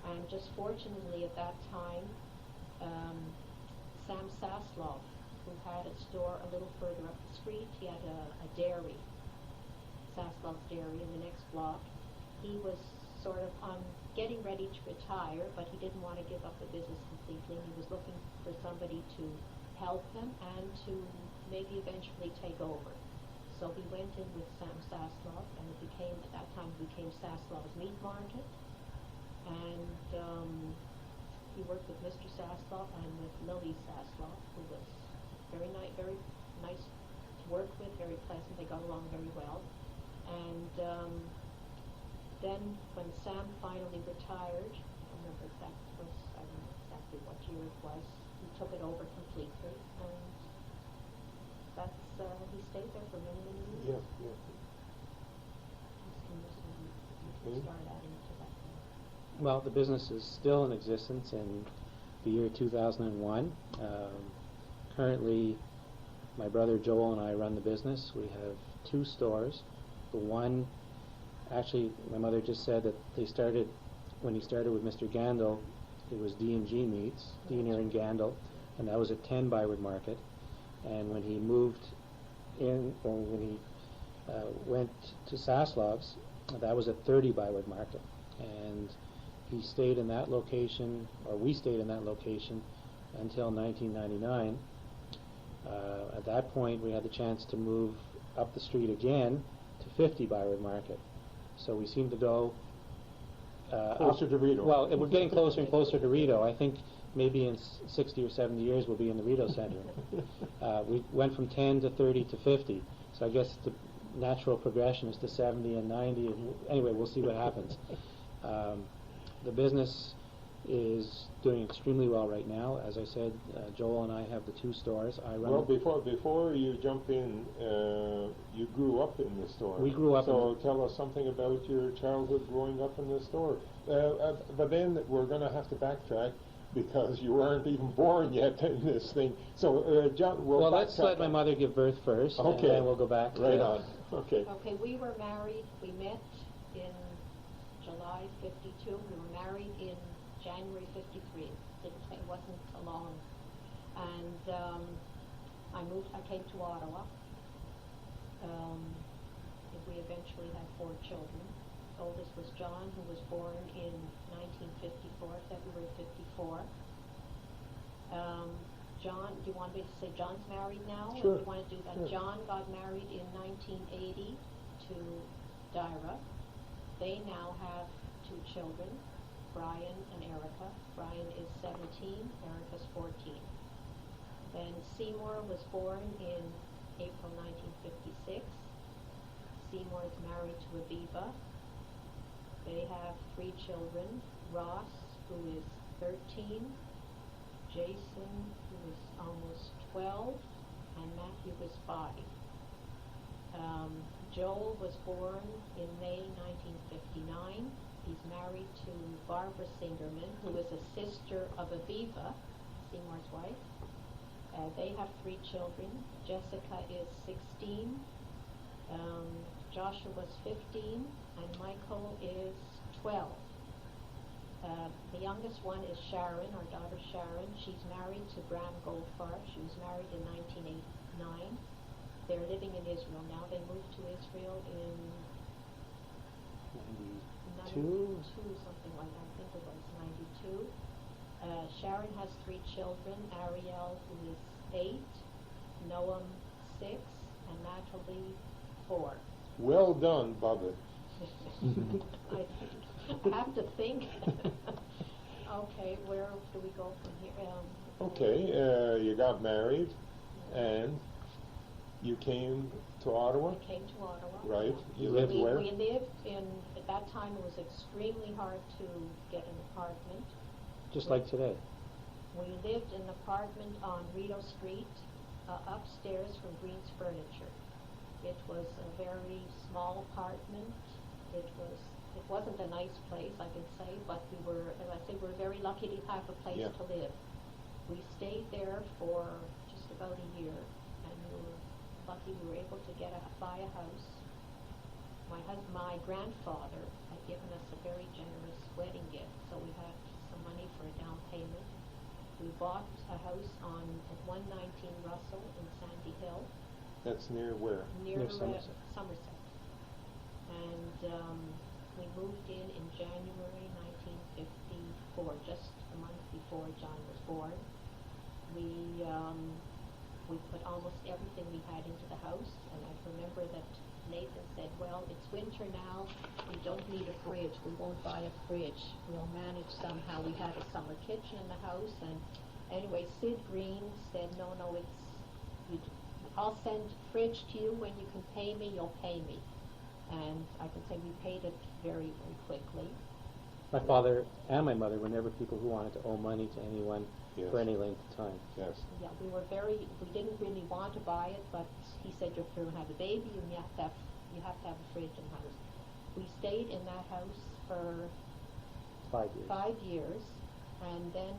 And just fortunately at that time, Sam Saslov, who had a store a little further up the street, he had a dairy, Saslov's Dairy, in the next block. He was sort of getting ready to retire, but he didn't want to give up the business completely. He was looking for somebody to help him and to maybe eventually take over. So he went in with Sam Saslov, and at that time it became Saslov's Meat Market. And he worked with Mr. Saslov and with Lily Saslov, who was very nice to work with, very pleasant. They got along very well. And then when Sam finally retired, I don't remember exactly what year it was, he took it over completely, and he stayed there for many, many years. Yeah, yeah. You can start adding to that. Well, the business is still in existence in the year 2001. Currently, my brother Joel and I run the business. We have 2 stores. The one, actually, my mother just said that when he started with Mr. Gandel, it was D&G Meats, Diener and Gandel, and that was at 10 Byward Market. And when he moved in, or when he went to Saslov's, that was at 30 Byward Market. And he stayed in that location, or we stayed in that location, until 1999. At that point, we had the chance to move up the street again to 50 Byward Market. So we seem to go Closer to Rideau. Well, we're getting closer and closer to Rideau. I think maybe in 60 or 70 years we'll be in the Rideau Center. We went from 10 to 30 to 50. So I guess the natural progression is to 70 and 90. And anyway, we'll see what happens. The business is doing extremely well right now. As I said, Joel and I have the 2 stores. I run. Well, before you jump in, you grew up in the store. We grew up. So tell us something about your childhood growing up in the store. But then we're going to have to backtrack because you weren't even born yet in this thing. So John, well, let's let my mother give birth first, okay, and then we'll go back. Right on. Okay. Okay, we were married. We met in July '52. We were married in January '53. It wasn't long, and I came to Ottawa. We eventually had 4 children. Oldest was John, who was born in 1954, February '54. John, do you want me to say John's married now? Sure. Or do you want to do that? Sure. John got married in 1980 to Dyra. They now have 2 children, Brian and Erica. Brian is 17, Erica's 14. Then Seymour was born in April 1956. Seymour is married to Aviva. They have 3 children, Ross, who is 13, Jason, who is almost 12, and Matthew is 5. Joel was born in May 1959. He's married to Barbara Singerman, who is a sister of Aviva, Seymour's wife. They have 3 children. Jessica is 16, Joshua was 15, and Michael is 12. The youngest one is Sharon, our daughter Sharon. She's married to Bram Goldfarb. She was married in 1989. They're living in Israel now. They moved to Israel in 92, something like that. I think it was 92. Sharon has 3 children, Ariel, who is 8, Noam, 6, and Natalie, 4. Well done, Bubba. I have to think. Okay, where do we go from here? Okay, you got married, and you came to Ottawa? I came to Ottawa. Right. Yeah. You lived where? We lived in, at that time it was extremely hard to get an apartment. Just like today. We lived in an apartment on Rideau Street, upstairs from Green's Furniture. It was a very small apartment. It wasn't a nice place, I can say, but we were, as I say, we're very lucky to have a place to live. We stayed there for just about a year, and we were lucky we were able to buy a house. My grandfather had given us a very generous wedding gift, so we had some money for a down payment. We bought a house at 119 Russell in Sandy Hill. That's near where? Near Somerset. Somerset. And we moved in January 1954, just a month before John was born. We put almost everything we had into the house, and I remember that Nathan said, well, it's winter now, we don't need a fridge, we won't buy a fridge, we'll manage somehow. We had a summer kitchen in the house, and anyway, Sid Green said, no, I'll send fridge to you, when you can pay me, you'll pay me. And I can say we paid it very, very quickly. My father and my mother were never people who wanted to owe money to anyone for any length of time. Yes. Yeah, we didn't really want to buy it, but he said if you're going to have a baby, you have to have a fridge in the house. We stayed in that house for 5 years. 5 years, and then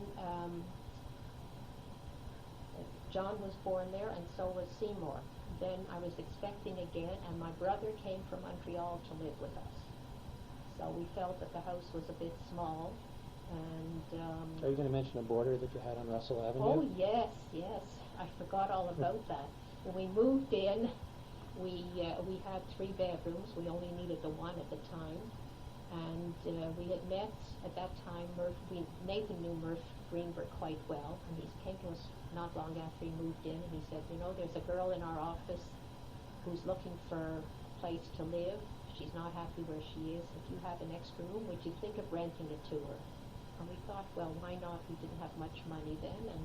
John was born there, and so was Seymour. Then I was expecting again, and my brother came from Montreal to live with us. So we felt that the house was a bit small, and Are you going to mention a border that you had on Russell Avenue? oh yes, I forgot all about that. When we moved in, we had 3 bedrooms. We only needed the one at the time, and we had met at that time. Nathan knew Murph Greenberg quite well, and he came to us not long after he moved in, and he said, there's a girl in our office who's looking for a place to live. She's not happy where she is. If you have an extra room, would you think of renting it to her? And we thought, well, why not? We didn't have much money then, and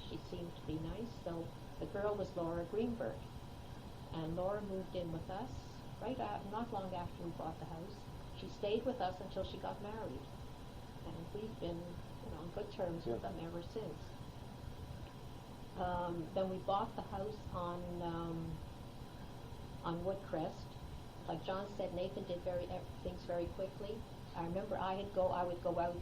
she seemed to be nice. So the girl was Laura Greenberg, and Laura moved in with us not long after we bought the house. She stayed with us until she got married. and we've been, on good terms with them ever since. Then we bought the house on Woodcrest. Like John said, Nathan did things very quickly. I remember I would go out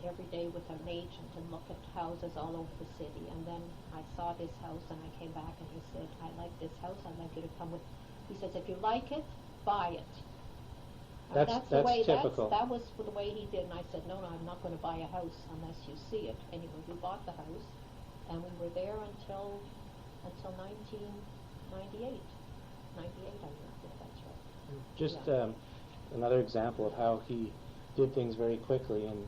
every day with an agent and look at houses all over the city, and then I saw this house and I came back and he said, I like this house, I'd like you to come with. He says, if you like it, buy it. That's typical. That was the way he did, and I said, no, I'm not going to buy a house unless you see it. Anyway, we bought the house, and we were there until 1998. 98, I think that's right. Just another example of how he did things very quickly, and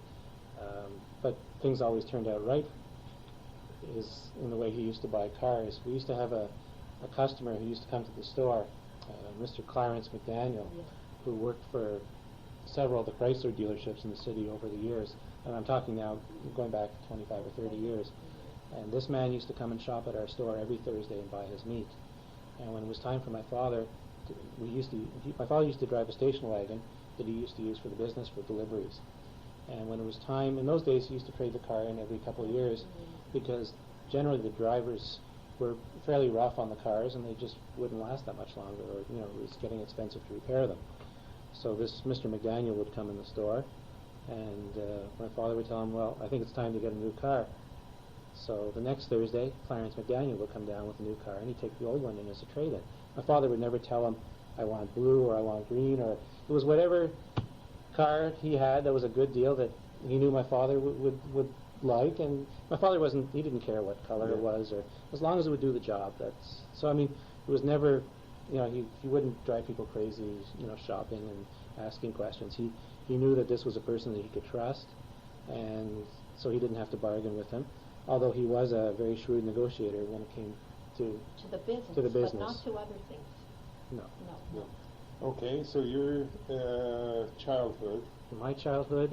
but things always turned out right, is in the way he used to buy cars. We used to have a customer who used to come to the store, Mr. Clarence McDaniel, who worked for several of the Chrysler dealerships in the city over the years. And I'm talking now going back 25 or 30 years. And this man used to come and shop at our store every Thursday and buy his meat. And when it was time for my father, my father used to drive a station wagon that he used to use for the business for deliveries. And when it was time, in those days he used to trade the car in every couple of years because generally the drivers were fairly rough on the cars and they just wouldn't last that much longer, or it was getting expensive to repair them. So this Mr. McDaniel would come in the store, and my father would tell him, well, I think it's time to get a new car. So the next Thursday, Clarence McDaniel would come down with a new car, and he'd take the old one in as a trade-in. My father would never tell him, I want blue or I want green, or it was whatever car he had that was a good deal that he knew my father would like, and my father he didn't care what color it was, or as long as it would do the job. It was never, he wouldn't drive people crazy, shopping and asking questions. He knew that this was a person that he could trust, and so he didn't have to bargain with him, although he was a very shrewd negotiator when it came to the business. But not to other things. No. Okay, so your childhood. My childhood.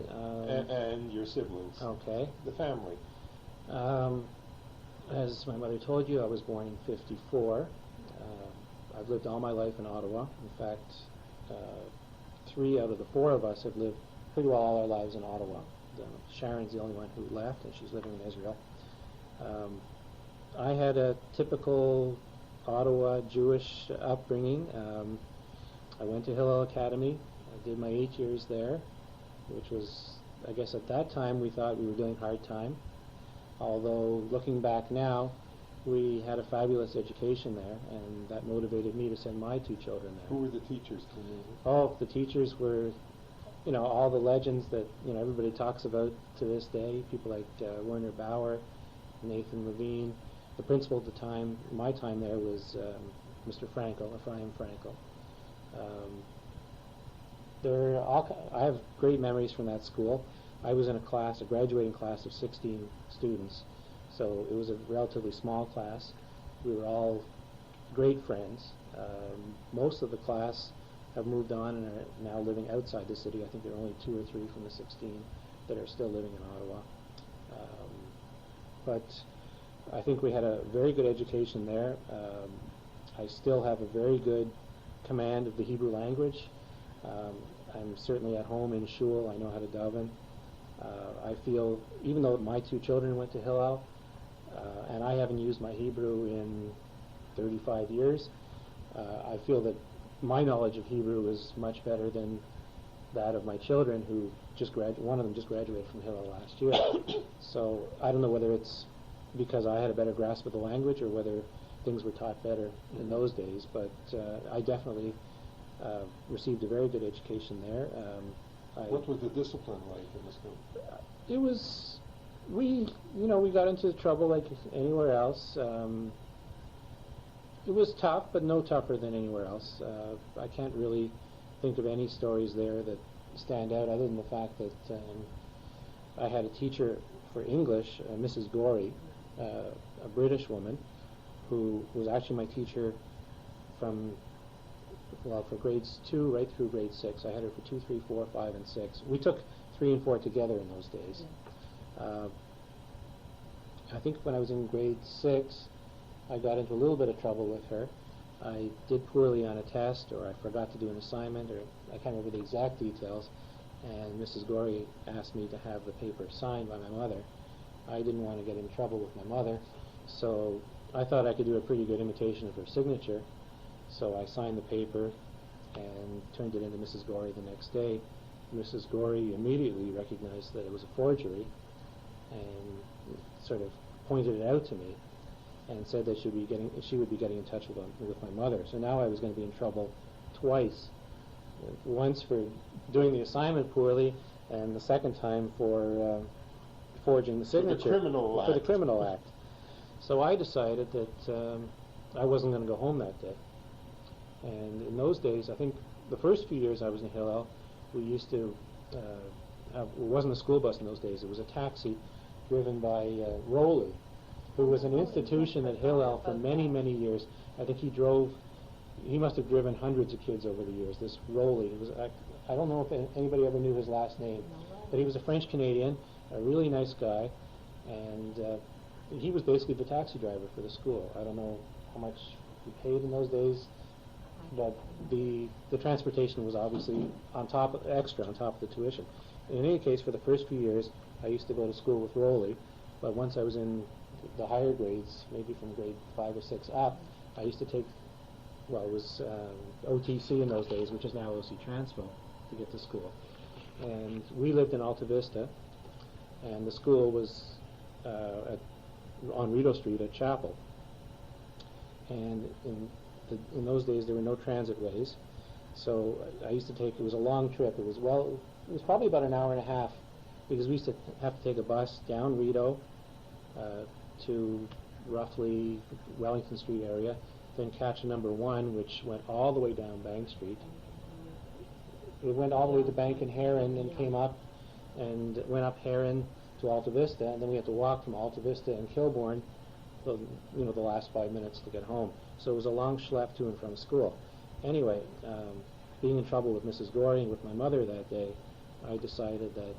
And your siblings. Okay. The family. As my mother told you, I was born in '54. I've lived all my life in Ottawa. In fact, 3 out of the 4 of us have lived pretty well all our lives in Ottawa. Sharon's the only one who left, and she's living in Israel. I had a typical Ottawa Jewish upbringing. I went to Hillel Academy. I did my 8 years there, which was, I guess at that time we thought we were doing hard time. Although looking back now, we had a fabulous education there, and that motivated me to send my 2 children there. Who were the teachers? The teachers were, all the legends that everybody talks about to this day. People like Werner Bauer, Nathan Levine. The principal at the time, my time there, was Mr. Frankel, Ephraim Frankel. I have great memories from that school. I was in a graduating class of 16 students, so it was a relatively small class. We were all great friends. Most of the class have moved on and are now living outside the city. I think there are only 2 or 3 from the 16 that are still living in Ottawa. But I think we had a very good education there. I still have a very good command of the Hebrew language. I'm certainly at home in Shul. I know how to daven. I feel, even though my 2 children went to Hillel, and I haven't used my Hebrew in 35 years, I feel that my knowledge of Hebrew is much better than that of my children, who one of them just graduated from Hillel last year. So I don't know whether it's because I had a better grasp of the language or whether things were taught better in those days, but I definitely received a very good education there. What was the discipline like in the school? It was, we got into trouble like anywhere else. It was tough, but no tougher than anywhere else. I can't really think of any stories there that stand out other than the fact that I had a teacher for English, Mrs. Gorey, a British woman, who was actually my teacher for grades 2 right through grade 6. I had her for 2, 3, 4, 5, and 6. We took 3 and 4 together in those days. I think when I was in grade 6, I got into a little bit of trouble with her. I did poorly on a test, or I forgot to do an assignment, or I can't remember the exact details, and Mrs. Gorey asked me to have the paper signed by my mother. I didn't want to get in trouble with my mother, so I thought I could do a pretty good imitation of her signature. So I signed the paper and turned it into Mrs. Gorey the next day. Mrs. Gorey immediately recognized that it was a forgery and sort of pointed it out to me and said that she would be getting in touch with my mother. So now I was going to be in trouble twice. Once for doing the assignment poorly, and the second time for forging the signature for the criminal act. So I decided that I wasn't going to go home that day. And in those days, I think the first few years I was in Hillel, we used to it wasn't a school bus in those days, it was a taxi driven by Rowley, who was an institution at Hillel for many, many years. I think he must have driven hundreds of kids over the years, this Rowley. I don't know if anybody ever knew his last name, but he was a French-Canadian, a really nice guy, and he was basically the taxi driver for the school. I don't know how much he paid in those days, but the transportation was obviously extra on top of the tuition. In any case, for the first few years, I used to go to school with Rowley, but once I was in the higher grades, maybe from grade 5 or 6 up, I used to take, well, it was OTC in those days, which is now OC Transpo, to get to school. And we lived in Alta Vista, and the school was on Rideau Street at Chapel. And in those days, there were no transit ways, so I used to take, it was a long trip. It was probably about an hour and a half, because we used to have to take a bus down Rideau to roughly Wellington Street area, then catch number 1, which went all the way down Bank Street. It went all the way to Bank and Heron, and came up and went up Heron to Alta Vista, and then we had to walk from Alta Vista and Kilbourne the last 5 minutes to get home. So it was a long schlep to and from school. Anyway, being in trouble with Mrs. Gorey and with my mother that day, I decided that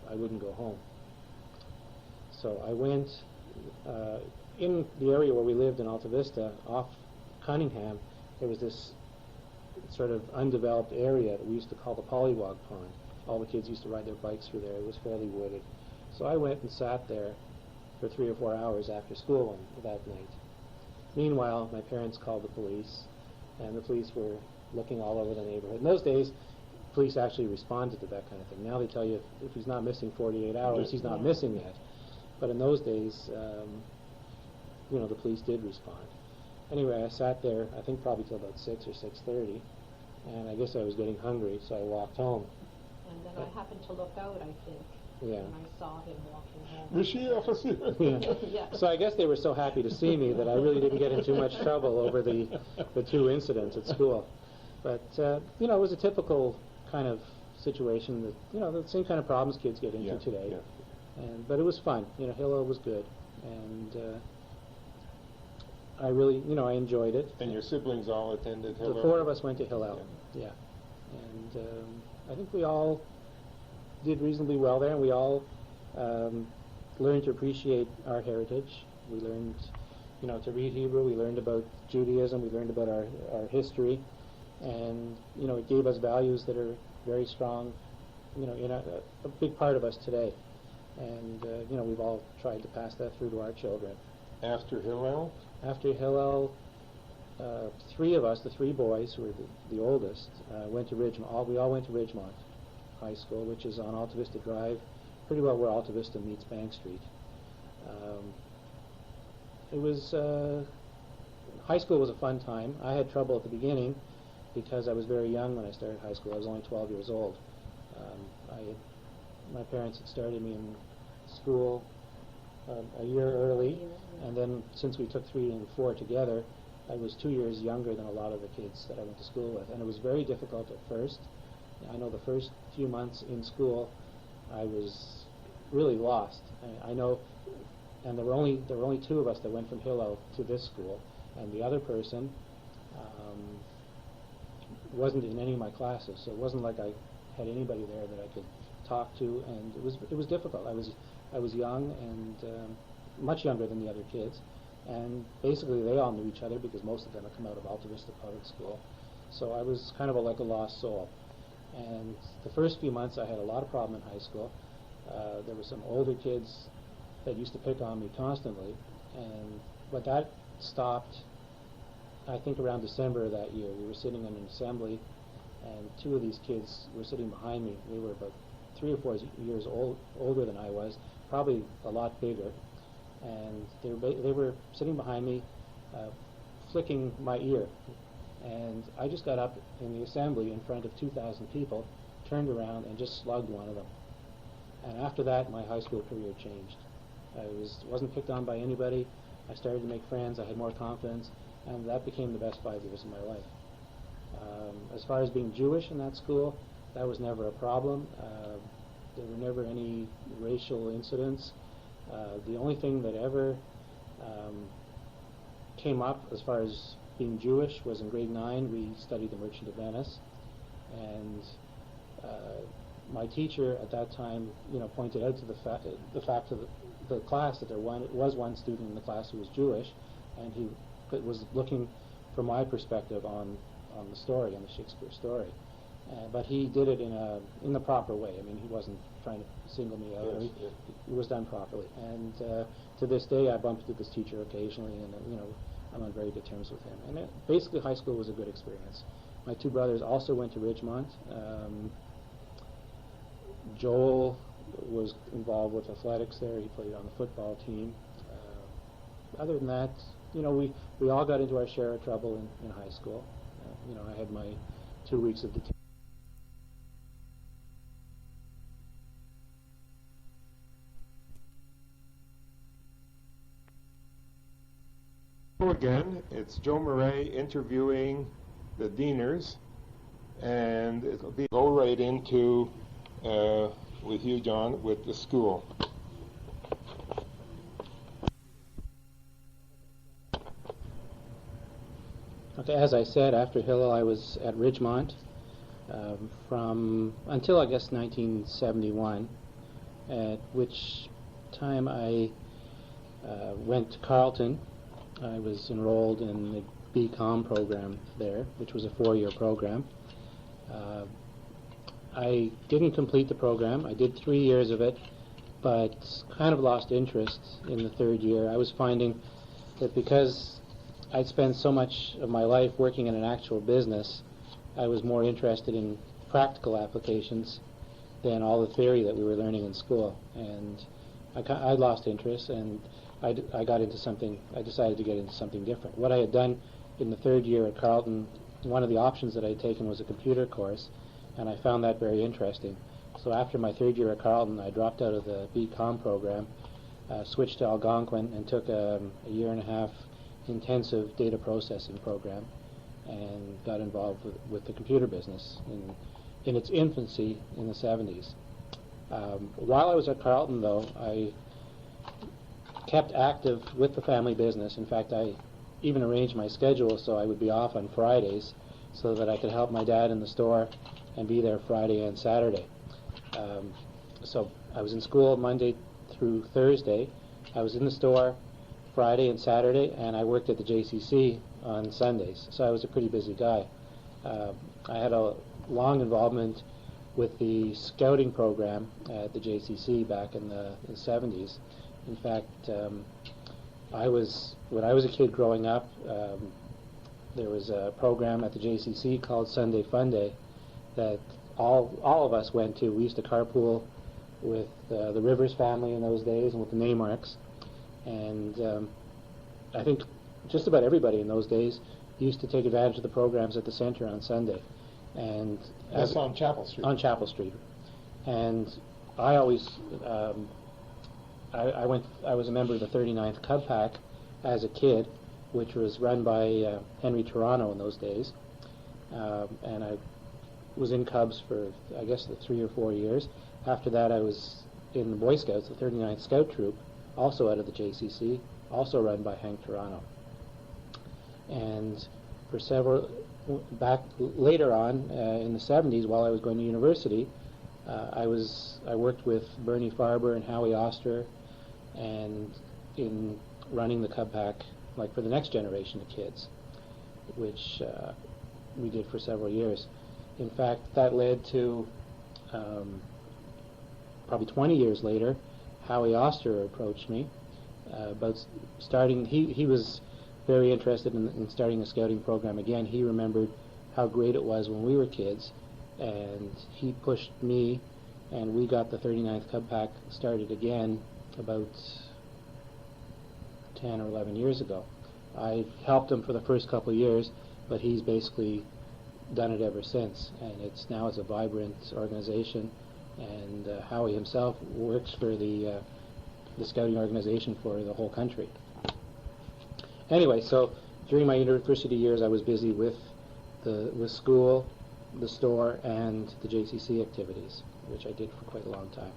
I wouldn't go home. So I went in the area where we lived in Alta Vista, off Cunningham. There was this sort of undeveloped area that we used to call the Pollywog Pond. All the kids used to ride their bikes through there. It was fairly wooded. So I went and sat there for 3 or 4 hours after school that night. Meanwhile, my parents called the police, and the police were looking all over the neighborhood. In those days, police actually responded to that kind of thing. Now they tell you if he's not missing 48 hours, he's not missing yet. But in those days, the police did respond. Anyway, I sat there, I think probably till about 6 or 6:30, and I guess I was getting hungry, so I walked home. And then I happened to look out, I think, Yeah. and I saw him walking home. Yeah. Yeah. So I guess they were so happy to see me that I really didn't get in too much trouble over the 2 incidents at school. But, it was a typical kind of situation that, the same kind of problems kids get into today. Yeah. But it was fun. Hillel was good. And I really, I enjoyed it. And your siblings all attended Hillel? The 4 of us went to Hillel, yeah. And I think we all did reasonably well there, and we all learned to appreciate our heritage. We learned, to read Hebrew. We learned about Judaism. We learned about our history. And, it gave us values that are very strong, in a big part of us today. And, we've all tried to pass that through to our children. After Hillel? After Hillel, 3 of us, the 3 boys, who were the oldest, went to Ridgemont. We all went to Ridgemont High School, which is on Alta Vista Drive, pretty well where Alta Vista meets Bank Street. High school was a fun time. I had trouble at the beginning because I was very young when I started high school. I was only 12 years old. My parents had started me in school a year early, and then since we took 3 and 4 together, I was 2 years younger than a lot of the kids that I went to school with, and it was very difficult at first. I know the first few months in school, I was really lost. I know, and there were only 2 of us that went from Hillel to this school, and the other person wasn't in any of my classes, so it wasn't like I had anybody there that I could talk to, and it was difficult. I was young and much younger than the other kids, and basically they all knew each other because most of them had come out of Alta Vista Public School. So I was kind of like a lost soul. And the first few months I had a lot of problem in high school. There were some older kids that used to pick on me constantly, but that stopped, I think, around December of that year. We were sitting in an assembly, and two of these kids were sitting behind me. They were about 3 or 4 years older than I was, probably a lot bigger, and they were sitting behind me, flicking my ear. And I just got up in the assembly in front of 2,000 people, turned around, and just slugged one of them. And after that, my high school career changed. I wasn't picked on by anybody. I started to make friends. I had more confidence, and that became the best 5 years of my life. As far as being Jewish in that school, that was never a problem. There were never any racial incidents. The only thing that ever came up as far as being Jewish was in grade 9. We studied The Merchant of Venice, and my teacher at that time, pointed out to the fact of the class that there was one student in the class who was Jewish, and he was looking for my perspective on the story, on the Shakespeare story. But he did it in the proper way. I mean, he wasn't trying to single me out. Yes, yes. It was done properly. And to this day, I bump into this teacher occasionally, and I'm on very good terms with him. And basically, high school was a good experience. My 2 brothers also went to Ridgemont. Joel was involved with athletics there. He played on the football team. Other than that, we all got into our share of trouble in high school. I had my 2 weeks of detention. Again, it's Joe Murray interviewing the Dieners, and it'll go right into with you, John, with the school. Okay, as I said, after Hillel, I was at Ridgemont until I guess 1971, at which time I went to Carleton. I was enrolled in the BCom program there, which was a 4-year program. I didn't complete the program. I did 3 years of it, but kind of lost interest in the 3rd year. I was finding that because I'd spent so much of my life working in an actual business, I was more interested in practical applications than all the theory that we were learning in school. And I lost interest, and I decided to get into something different. What I had done in the 3rd year at Carleton, one of the options that I had taken was a computer course, and I found that very interesting. So after my 3rd year at Carleton, I dropped out of the BCom program, switched to Algonquin, and took a 1.5-year intensive data processing program, and got involved with the computer business in its infancy in the 70s. While I was at Carleton, though, I kept active with the family business. In fact, I even arranged my schedule so I would be off on Fridays so that I could help my dad in the store and be there Friday and Saturday. So I was in school Monday through Thursday. I was in the store Friday and Saturday, and I worked at the JCC on Sundays. So I was a pretty busy guy. I had a long involvement with the scouting program at the JCC back in the 70s. In fact, when I was a kid growing up, there was a program at the JCC called Sunday Fun Day that all of us went to. We used to carpool with the Rivers family in those days and with the Neymarks. And I think just about everybody in those days used to take advantage of the programs at the center on Sunday. And That's on Chapel Street. On Chapel Street. And I always... I was a member of the 39th Cub Pack as a kid, which was run by Henry Toronto in those days. And I was in Cubs for, I guess, the 3 or 4 years. After that, I was in the Boy Scouts, the 39th Scout Troop, also out of the JCC, also run by Hank Toronto. And for back later on, in the 70s, while I was going to university, I worked with Bernie Farber and Howie Oster, and in running the Cub Pack, like for the next generation of kids, which we did for several years. In fact, that led to probably 20 years later, Howie Oster approached me about starting. He was very interested in starting a scouting program again. He remembered how great it was when we were kids, and he pushed me, and we got the 39th Cub Pack started again about 10 or 11 years ago. I helped him for the first couple of years, but he's basically done it ever since, and it's a vibrant organization. And Howie himself works for the scouting organization for the whole country. Anyway, so during my university years, I was busy with school, the store, and the JCC activities, which I did for quite a long time.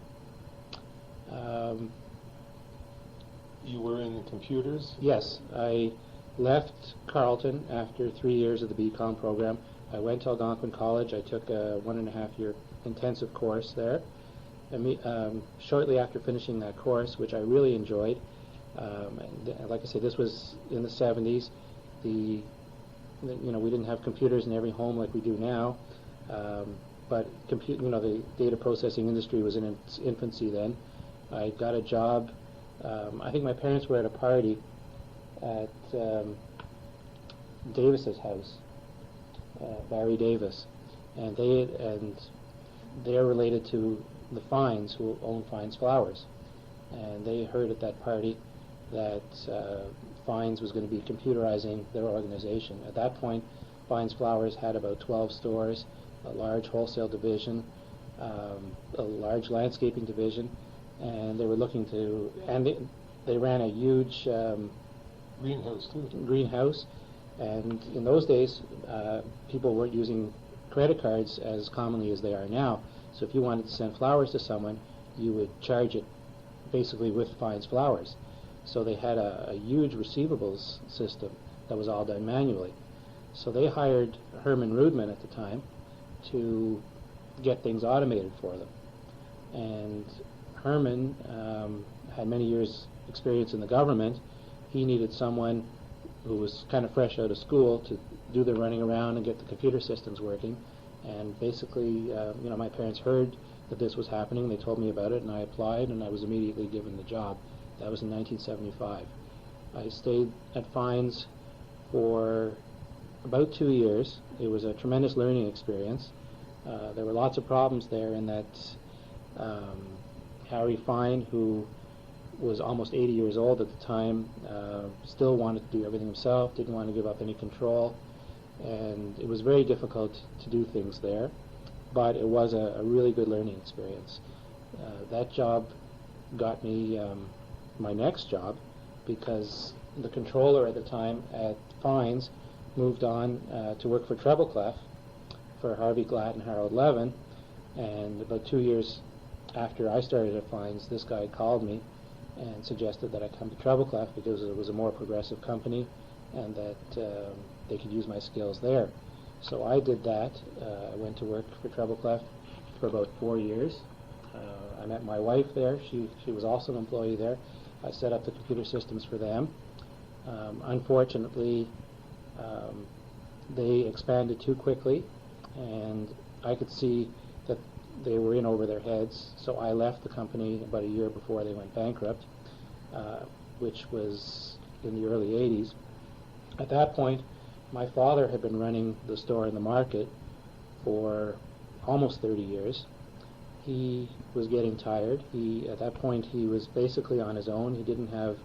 You were in computers? Yes, I left Carleton after 3 years of the BCom program. I went to Algonquin College. I took a 1.5-year intensive course there. And shortly after finishing that course, which I really enjoyed, and like I say, this was in the 70s. We didn't have computers in every home like we do now, but the data processing industry was in its infancy then. I got a job. I think my parents were at a party at Davis's house, Barry Davis, and they're related to the Fines, who own Fines Flowers, and they heard at that party that Fines was going to be computerizing their organization. At that point, Fines Flowers had about 12 stores, a large wholesale division, a large landscaping division, and they were looking to, and they ran a huge greenhouse, and in those days, people weren't using credit cards as commonly as they are now. So if you wanted to send flowers to someone, you would charge it basically with Fines Flowers. So they had a huge receivables system that was all done manually. So they hired Herman Rudman at the time to get things automated for them. And Herman had many years' experience in the government. He needed someone who was kind of fresh out of school to do the running around and get the computer systems working. And basically, my parents heard that this was happening. They told me about it, and I applied, and I was immediately given the job. That was in 1975. I stayed at Fines for about 2 years. It was a tremendous learning experience. There were lots of problems there in that Harry Fine, who was almost 80 years old at the time, still wanted to do everything himself, didn't want to give up any control, and it was very difficult to do things there, but it was a really good learning experience. That job got me my next job, because the controller at the time at Fines moved on to work for Treble Clef for Harvey Glatt and Harold Levin, and about 2 years after I started at Fines, this guy called me and suggested that I come to Treble Clef because it was a more progressive company and that they could use my skills there. So I did that. I went to work for Treble Clef for about 4 years. I met my wife there. She was also an employee there. I set up the computer systems for them. Unfortunately, they expanded too quickly, and I could see that they were in over their heads, so I left the company about a year before they went bankrupt, which was in the early 80s. At that point, my father had been running the store in the market for almost 30 years. He was getting tired. At that point, he was basically on his own. He didn't have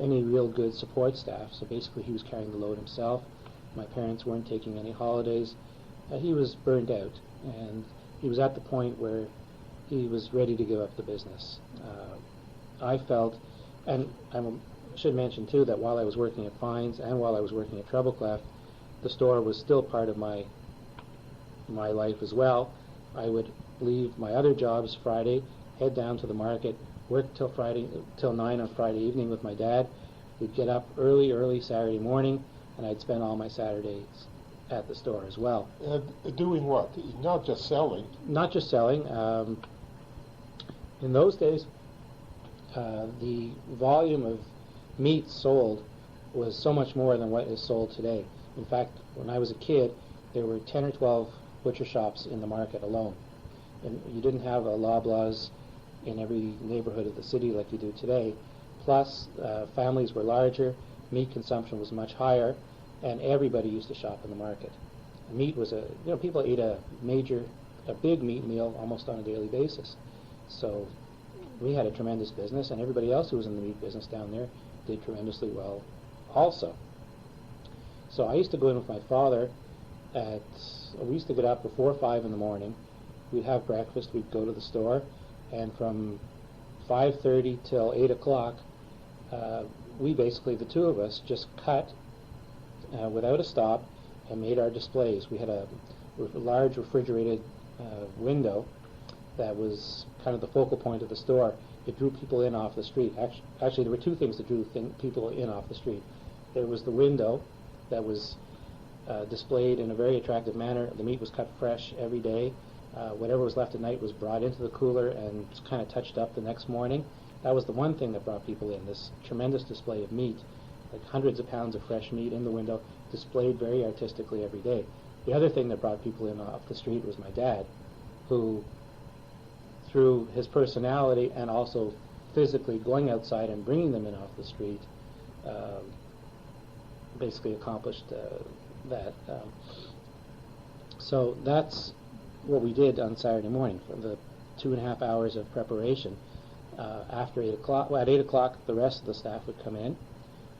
any real good support staff, so basically he was carrying the load himself. My parents weren't taking any holidays. He was burned out, and he was at the point where he was ready to give up the business. I felt, and I should mention too, that while I was working at Fines and while I was working at Treble Clef, the store was still part of my life as well. I would leave my other jobs Friday, head down to the market, work till 9 on Friday evening with my dad. We'd get up early Saturday morning, and I'd spend all my Saturdays at the store as well. Doing what? Not just selling. Not just selling. In those days, the volume of meat sold was so much more than what is sold today. In fact, when I was a kid, there were 10 or 12 butcher shops in the market alone. And you didn't have a Loblaws in every neighborhood of the city like you do today. Plus, families were larger, meat consumption was much higher, and everybody used to shop in the market. Meat was people ate a big meat meal almost on a daily basis. So we had a tremendous business, and everybody else who was in the meat business down there did tremendously well also. So I used to go in with my father we used to get up before 5 in the morning. We'd have breakfast, we'd go to the store, and from 5:30 till 8 o'clock, we basically, the two of us, just cut without a stop and made our displays. We had a large refrigerated window that was kind of the focal point of the store. It drew people in off the street. Actually, there were two things that drew people in off the street. There was the window that was displayed in a very attractive manner. The meat was cut fresh every day. Whatever was left at night was brought into the cooler and kind of touched up the next morning. That was the one thing that brought people in, this tremendous display of meat, like hundreds of pounds of fresh meat in the window, displayed very artistically every day. The other thing that brought people in off the street was my dad, who, through his personality and also physically going outside and bringing them in off the street, basically accomplished that. So that's what we did on Saturday morning, for the 2.5 hours of preparation. After 8 o'clock, at 8 o'clock, the rest of the staff would come in,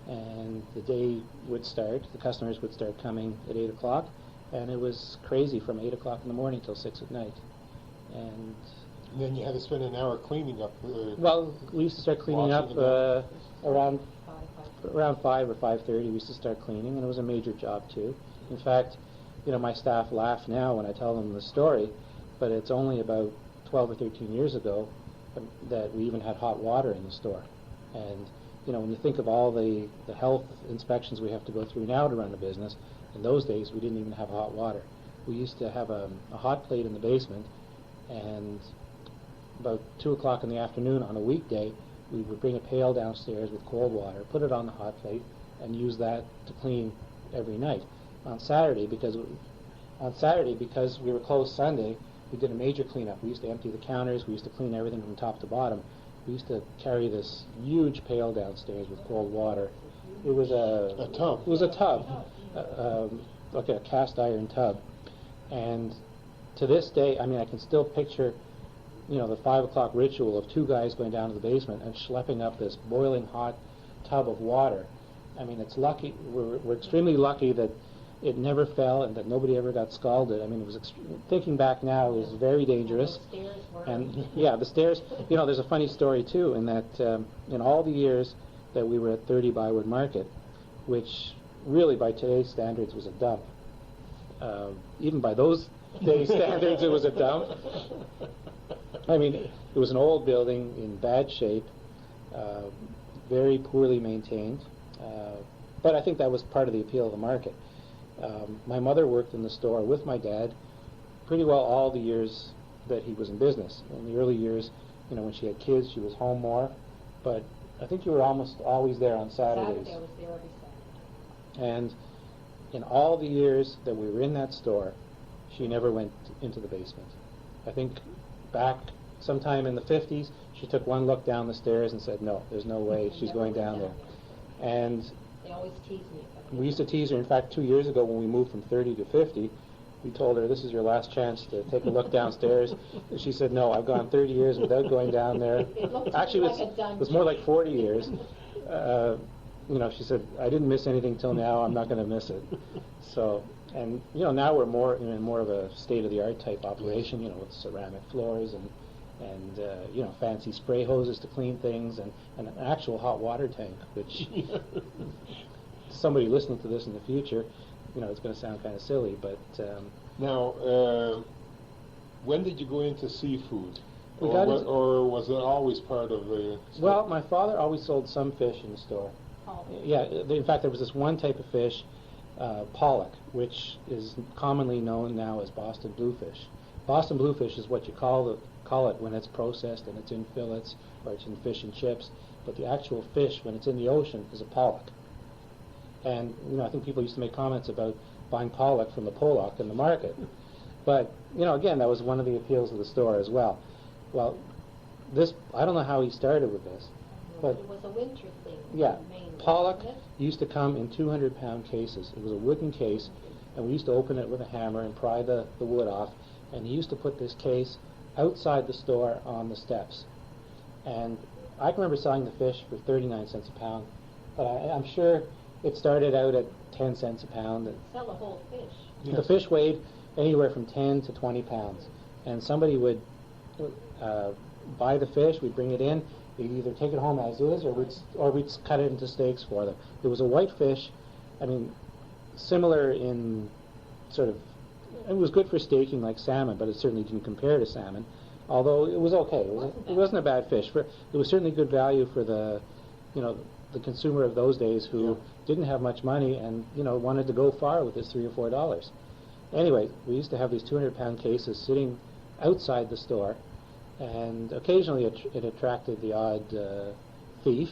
and the day would start. The customers would start coming at 8 o'clock, and it was crazy from 8 o'clock in the morning till 6 at night. And then you had to spend an hour cleaning up. Well, we used to start cleaning up around 5 or 5:30. We used to start cleaning, and it was a major job too. In fact, my staff laugh now when I tell them the story, but it's only about 12 or 13 years ago that we even had hot water in the store. And when you think of all the health inspections we have to go through now to run the business, in those days we didn't even have hot water. We used to have a hot plate in the basement, and about 2 o'clock in the afternoon on a weekday, we would bring a pail downstairs with cold water, put it on the hot plate, and use that to clean every night. On Saturday, because we were closed Sunday, we did a major cleanup. We used to empty the counters. We used to clean everything from top to bottom. We used to carry this huge pail downstairs with cold water. It was a tub. It was a tub, like a cast iron tub. And to this day, I can still picture, the 5 o'clock ritual of two guys going down to the basement and schlepping up this boiling hot tub of water. It's lucky. We're extremely lucky that it never fell and that nobody ever got scalded. It was thinking back now, it was very dangerous. The stairs were. And yeah, the stairs. There's a funny story too, in that in all the years that we were at 30 Byward Market, which really by today's standards was a dump. Even by those days' standards, it was a dump. It was an old building in bad shape, very poorly maintained. But I think that was part of the appeal of the market. My mother worked in the store with my dad pretty well all the years that he was in business. In the early years, when she had kids, she was home more. But I think you were almost always there on Saturdays. Saturday I was there every Saturday. And in all the years that we were in that store, she never went into the basement. I think back sometime in the 50s, she took one look down the stairs and said, no, there's no way she's going down there. And They always tease me. we used to tease her. In fact, 2 years ago when we moved from 30 to 50, we told her, this is your last chance to take a look downstairs. And she said, no, I've gone 30 years without going down there. Actually, it was more like 40 years. She said, I didn't miss anything till now. I'm not going to miss it. So, and now we're more in more of a state-of-the-art type operation, with ceramic floors and fancy spray hoses to clean things, and an actual hot water tank, which somebody listening to this in the future, it's going to sound kind of silly, but Now, when did you go into seafood? We Or, got wa- into- or was it always part of the... well, my father always sold some fish in the store. Yeah, in fact, there was this one type of fish, pollock, which is commonly known now as Boston bluefish. Boston bluefish is what you call it when it's processed and it's in fillets or it's in fish and chips, but the actual fish when it's in the ocean is a pollock. And I think people used to make comments about buying pollock from the Pollock in the market. But, again, that was one of the appeals of the store as well. Well, I don't know how he started with this, but it was a winter thing. yeah, Mainly, pollock wasn't used to come in 200-pound cases. It was a wooden case, and we used to open it with a hammer and pry the wood off, and he used to put this case outside the store on the steps. And I can remember selling the fish for 39 cents a pound, but I'm sure it started out at 10 cents a pound. it? Sell a whole fish. The fish weighed anywhere from 10 to 20 pounds, and somebody would buy the fish, we'd bring it in, they'd either take it home as is, or we'd cut it into steaks for them. It was a white fish, similar in sort of, it was good for staking like salmon, but it certainly didn't compare to salmon, although it was okay. It wasn't a bad fish. It was certainly good value for the consumer of those days who didn't have much money and, wanted to go far with his $3 or $4. Anyway, we used to have these 200-pound cases sitting outside the store, and occasionally it attracted the odd thief.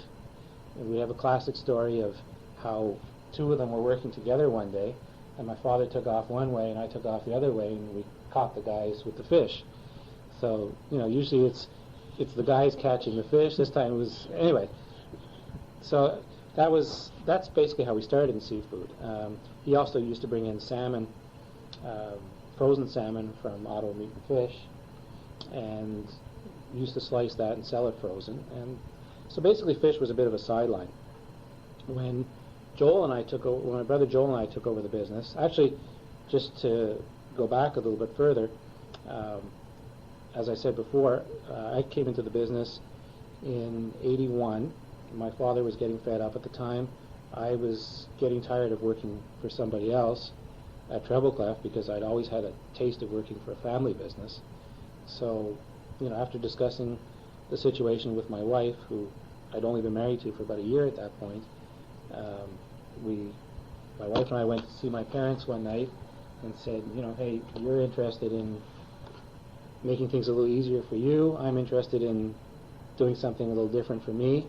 And we have a classic story of how two of them were working together one day, and my father took off one way and I took off the other way, and we caught the guys with the fish. So, usually it's the guys catching the fish. This time it was, anyway. So that's basically how we started in seafood. He also used to bring in salmon, frozen salmon from Ottawa Meat and Fish, and used to slice that and sell it frozen. And so basically fish was a bit of a sideline. When my brother Joel and I took over the business, actually, just to go back a little bit further, as I said before, I came into the business in 81. My father was getting fed up at the time. I was getting tired of working for somebody else at Trebleclef because I'd always had a taste of working for a family business. So, after discussing the situation with my wife, who I'd only been married to for about a year at that point, my wife and I went to see my parents one night and said, hey, you're interested in making things a little easier for you. I'm interested in doing something a little different for me.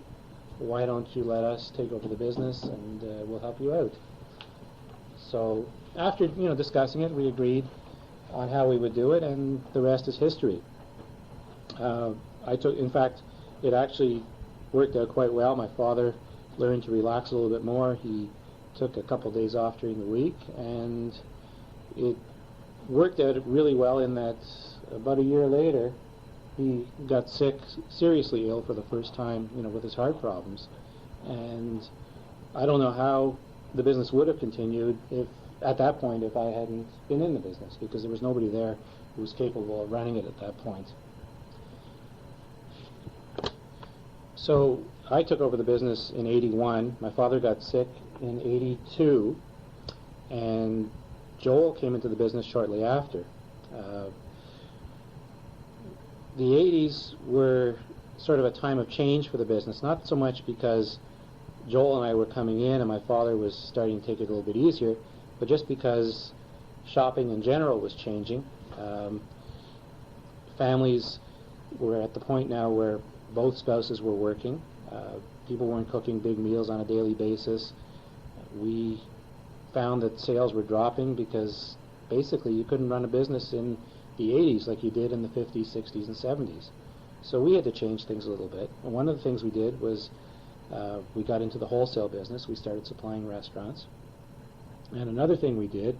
Why don't you let us take over the business and we'll help you out? So after discussing it, we agreed on how we would do it, and the rest is history. In fact, it actually worked out quite well. My father learned to relax a little bit more. He took a couple days off during the week, and it worked out really well in that about a year later, he got sick, seriously ill for the first time, with his heart problems. And I don't know how the business would have continued at that point if I hadn't been in the business, because there was nobody there who was capable of running it at that point. So I took over the business in 81. My father got sick in 82, and Joel came into the business shortly after. The 80s were sort of a time of change for the business, not so much because Joel and I were coming in and my father was starting to take it a little bit easier, but just because shopping in general was changing. Families were at the point now where both spouses were working. People weren't cooking big meals on a daily basis. We found that sales were dropping because basically you couldn't run a business in the 80s like you did in the 50s, 60s, and 70s. So we had to change things a little bit. And one of the things we did was we got into the wholesale business. We started supplying restaurants. And another thing we did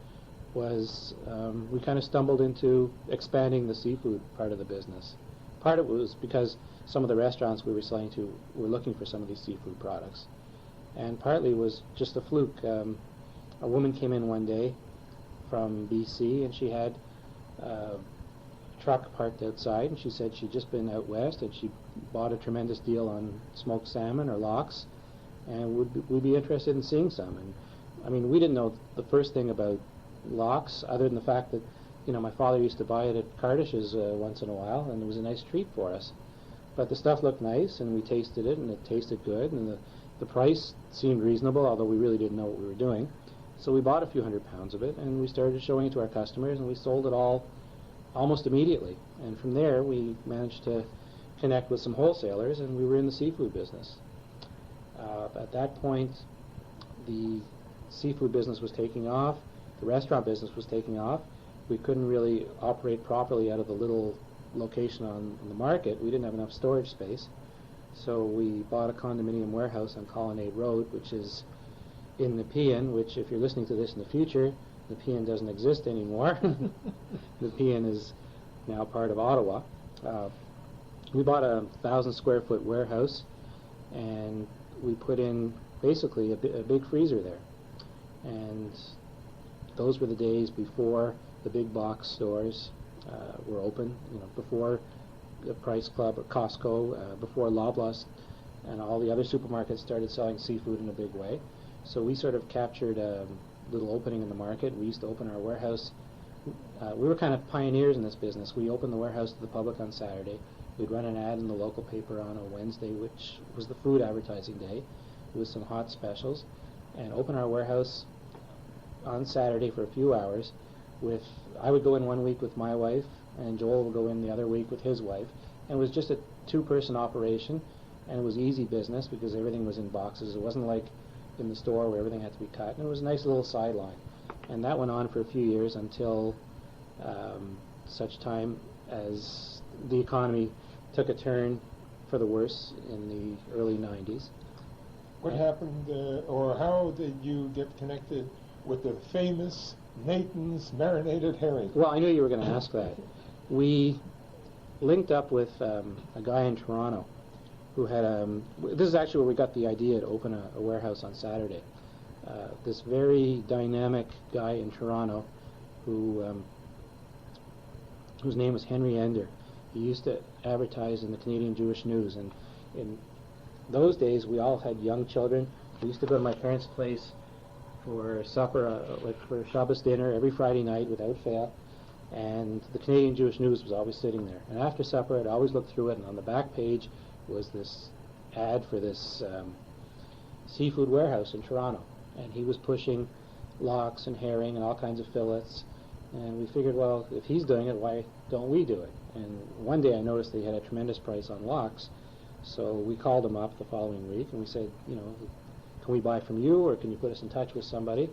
was we kind of stumbled into expanding the seafood part of the business. Part of it was because some of the restaurants we were selling to were looking for some of these seafood products. And partly it was just a fluke. A woman came in one day from BC, and she had a truck parked outside, and she said she'd just been out west and she bought a tremendous deal on smoked salmon or lox, and would be interested in seeing some. And we didn't know the first thing about lox other than the fact that my father used to buy it at Cardish's once in a while, and it was a nice treat for us. But the stuff looked nice, and we tasted it, and it tasted good, and the price seemed reasonable, although we really didn't know what we were doing. So we bought a few hundred pounds of it, and we started showing it to our customers, and we sold it all almost immediately. And from there, we managed to connect with some wholesalers, and we were in the seafood business. At that point, the seafood business was taking off. the restaurant business was taking off. We couldn't really operate properly out of the little location on the market. We didn't have enough storage space. So we bought a condominium warehouse on Colonnade Road, which is in Nepean, which if you're listening to this in the future, Nepean doesn't exist anymore. Nepean is now part of Ottawa. We bought a 1,000 square foot warehouse, and we put in basically a big freezer there. And those were the days before the big box stores were open, before the Price Club or Costco, before Loblaws and all the other supermarkets started selling seafood in a big way. So we sort of captured a little opening in the market. We used to open our warehouse. We were kind of pioneers in this business. We opened the warehouse to the public on Saturday. We'd run an ad in the local paper on a Wednesday, which was the food advertising day, with some hot specials, and open our warehouse on Saturday for a few hours. I would go in one week with my wife, and Joel would go in the other week with his wife. And it was just a two-person operation, and it was easy business because everything was in boxes. It wasn't like in the store where everything had to be cut. And it was a nice little sideline. And that went on for a few years until such time as the economy took a turn for the worse in the early 90s. What happened, or how did you get connected with the famous Nathan's marinated herring? Well, I knew you were going to ask that. We linked up with a guy in Toronto who had this is actually where we got the idea to open a warehouse on Saturday. This very dynamic guy in Toronto whose name was Henry Ender. He used to advertise in the Canadian Jewish News, and in those days we all had young children. We used to go to my parents' place for supper, like for Shabbos dinner every Friday night without fail, and the Canadian Jewish News was always sitting there. And after supper I'd always look through it, and on the back page was this ad for this seafood warehouse in Toronto, and he was pushing lox and herring and all kinds of fillets, and we figured, well, if he's doing it, why don't we do it? And one day I noticed they had a tremendous price on lox, so we called him up the following week and we said, can we buy from you, or can you put us in touch with somebody?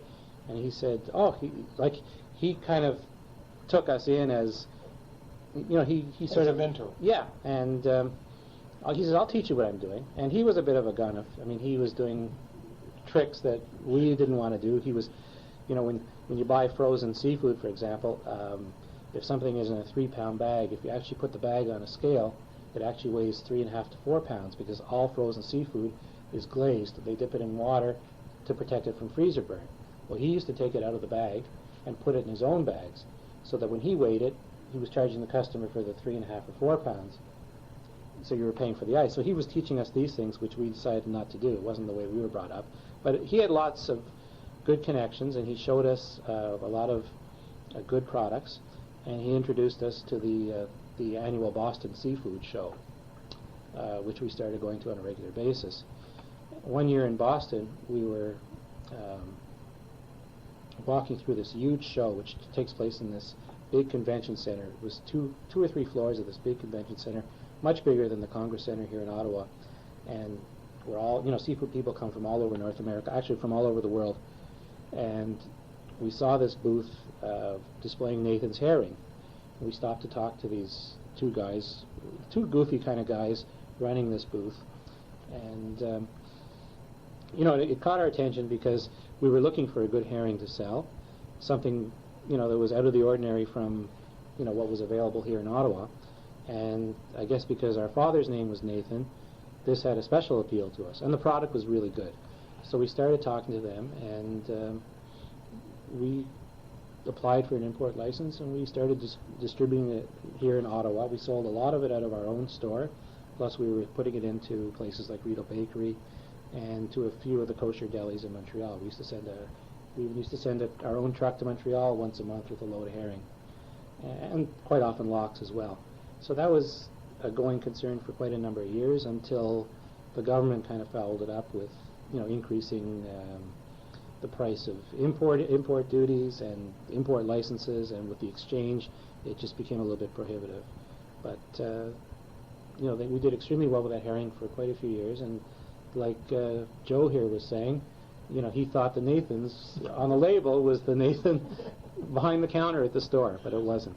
And he said, he kind of took us in as, he sort of a mentor. Yeah, and he says, I'll teach you what I'm doing. And he was a bit of a gun. He was doing tricks that we didn't want to do. He was, when you buy frozen seafood, for example, if something is in a 3-pound bag, if you actually put the bag on a scale, it actually weighs 3.5 to 4 pounds, because all frozen seafood is glazed. They dip it in water to protect it from freezer burn. Well, he used to take it out of the bag and put it in his own bags, so that when he weighed it, he was charging the customer for the 3.5 or 4 pounds. So you were paying for the ice. So he was teaching us these things, which we decided not to do. It wasn't the way we were brought up. But he had lots of good connections, and he showed us a lot of good products, and he introduced us to the annual Boston Seafood Show, which we started going to on a regular basis. One year in Boston, we were walking through this huge show, which takes place in this big convention center. It was two or three floors of this big convention center, much bigger than the Congress Center here in Ottawa. And we're all, seafood people come from all over North America, actually from all over the world. And we saw this booth displaying Nathan's herring. And we stopped to talk to these two guys, two goofy kind of guys running this booth. And, it caught our attention because we were looking for a good herring to sell, something, that was out of the ordinary from, what was available here in Ottawa. And I guess because our father's name was Nathan, this had a special appeal to us, and the product was really good. So we started talking to them, and we applied for an import license, and we started distributing it here in Ottawa. We sold a lot of it out of our own store, plus we were putting it into places like Rideau Bakery and to a few of the kosher delis in Montreal. We used to send our own truck to Montreal once a month with a load of herring, and quite often lox as well. So that was a going concern for quite a number of years, until the government kind of followed it up with, increasing the price of import duties and import licenses, and with the exchange, it just became a little bit prohibitive. But we did extremely well with that herring for quite a few years, and like Joe here was saying, he thought the Nathan's on the label was the Nathan behind the counter at the store, but it wasn't.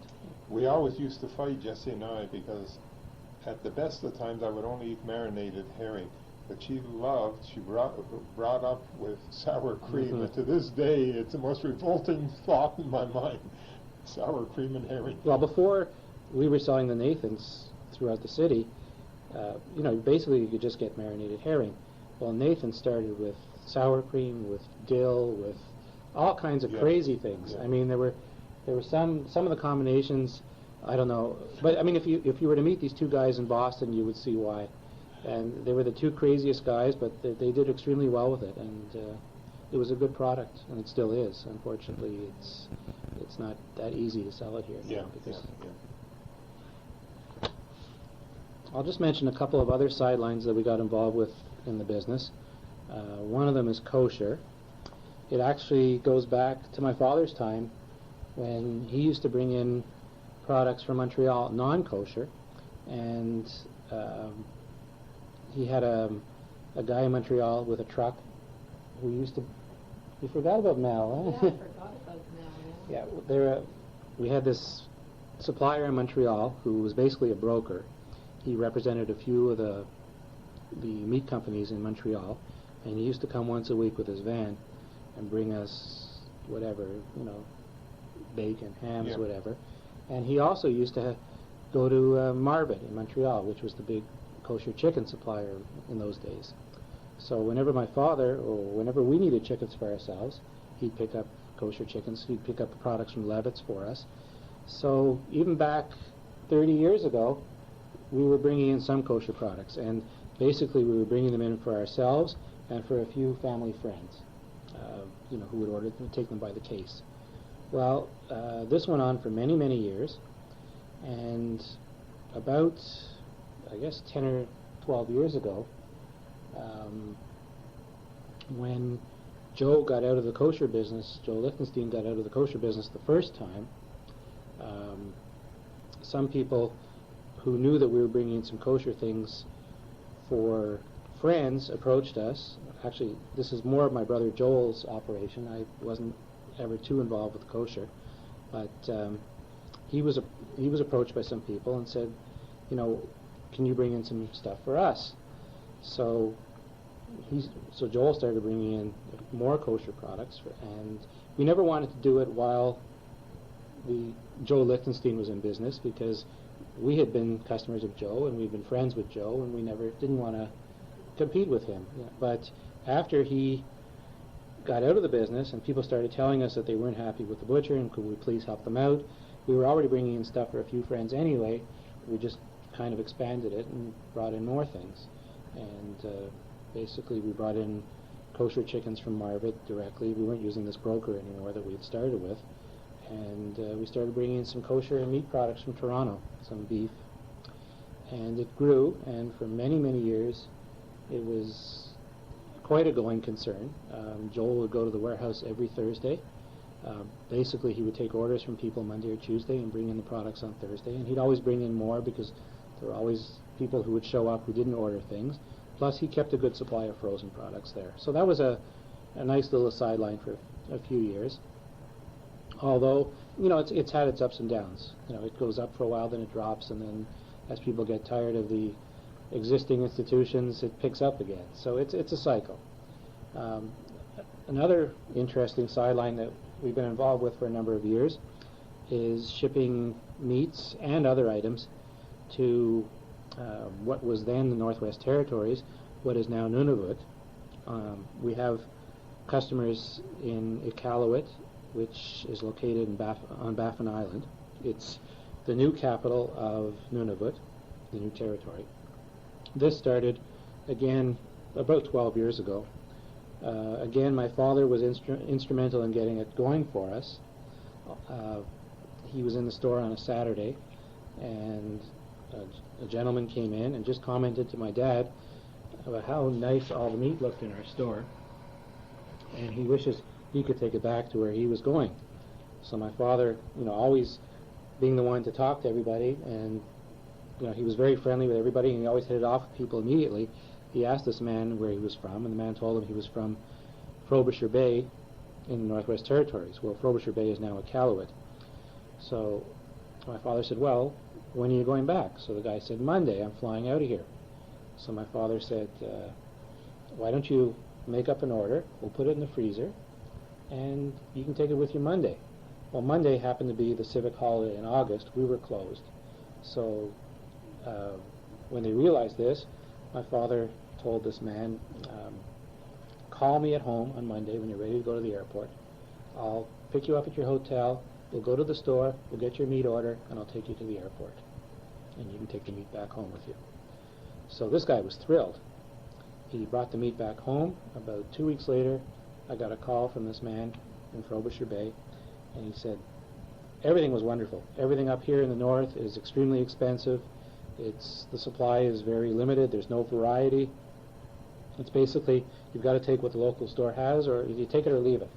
We always used to fight, Jesse and I, because at the best of times I would only eat marinated herring, but she brought up with sour cream, and to this day it's the most revolting thought in my mind, sour cream and herring. Well, before we were selling the Nathans throughout the city, basically you could just get marinated herring. Well, Nathan started with sour cream, with dill, with all kinds of crazy things. Yeah. I mean, there were some of the combinations, I don't know, but I mean, if you were to meet these two guys in Boston, you would see why. And they were the two craziest guys, but they did extremely well with it, and it was a good product, and it still is. Unfortunately, it's not that easy to sell it here now. I'll just mention a couple of other sidelines that we got involved with in the business. One of them is kosher. It actually goes back to my father's time when he used to bring in products from Montreal, non-kosher, and he had a guy in Montreal with a truck who used to... You forgot about Mel, huh? Yeah, I forgot about Mel, Yeah, we had this supplier in Montreal who was basically a broker. He represented a few of the meat companies in Montreal, and he used to come once a week with his van and bring us whatever, bacon, hams, whatever. And he also used to go to Marvin in Montreal, which was the big kosher chicken supplier in those days. So whenever my father, or whenever we needed chickens for ourselves, he'd pick up kosher chickens, he'd pick up the products from Levitt's for us. So even back 30 years ago, we were bringing in some kosher products, and basically we were bringing them in for ourselves and for a few family friends, who would order them, take them by the case. Well, this went on for many, many years, and about, I guess, 10 or 12 years ago, when Joe got out of the kosher business, Joe Lichtenstein got out of the kosher business the first time, some people who knew that we were bringing in some kosher things for friends approached us. Actually, this is more of my brother Joel's operation. I wasn't ever too involved with kosher, but he was approached by some people and said, can you bring in some stuff for us? So Joel started bringing in more kosher products, and we never wanted to do it while Joe Lichtenstein was in business, because we had been customers of Joe and we'd been friends with Joe, and we didn't want to compete with him. But after he got out of the business and people started telling us that they weren't happy with the butcher and could we please help them out, we were already bringing in stuff for a few friends anyway. We just kind of expanded it and brought in more things. And basically we brought in kosher chickens from Marvin directly. We weren't using this broker anymore that we had started with. And we started bringing in some kosher and meat products from Toronto, some beef. And it grew, and for many, many years it was quite a going concern. Joel would go to the warehouse every Thursday. Basically he would take orders from people Monday or Tuesday and bring in the products on Thursday, and he'd always bring in more because there were always people who would show up who didn't order things. Plus he kept a good supply of frozen products there. So that was a nice little sideline for a few years. Although, it's had its ups and downs. It goes up for a while, then it drops, and then as people get tired of the existing institutions, it picks up again. So it's a cycle. Another interesting sideline that we've been involved with for a number of years is shipping meats and other items to what was then the Northwest Territories, what is now Nunavut. We have customers in Iqaluit, which is located on Baffin Island. It's the new capital of Nunavut, the new territory. This started, again, about 12 years ago. Again, my father was instrumental in getting it going for us. He was in the store on a Saturday, and a gentleman came in and just commented to my dad about how nice all the meat looked in our store, and he wishes he could take it back to where he was going. So my father, always being the one to talk to everybody, and he was very friendly with everybody, and he always hit it off with people immediately. He asked this man where he was from, and the man told him he was from Frobisher Bay in the Northwest Territories. Well, Frobisher Bay is now Iqaluit. So my father said, well, when are you going back? So the guy said, Monday, I'm flying out of here. So my father said, why don't you make up an order, we'll put it in the freezer, and you can take it with you Monday. Well, Monday happened to be the civic holiday in August. We were closed. So when they realized this, my father told this man, call me at home on Monday when you're ready to go to the airport. I'll pick you up at your hotel, we'll go to the store, we'll get your meat order, and I'll take you to the airport. And you can take the meat back home with you. So this guy was thrilled. He brought the meat back home. About 2 weeks later, I got a call from this man in Frobisher Bay, and he said, everything was wonderful. Everything up here in the north is extremely expensive. The supply is very limited. There's no variety. It's basically, you've got to take what the local store has, or you take it or leave it.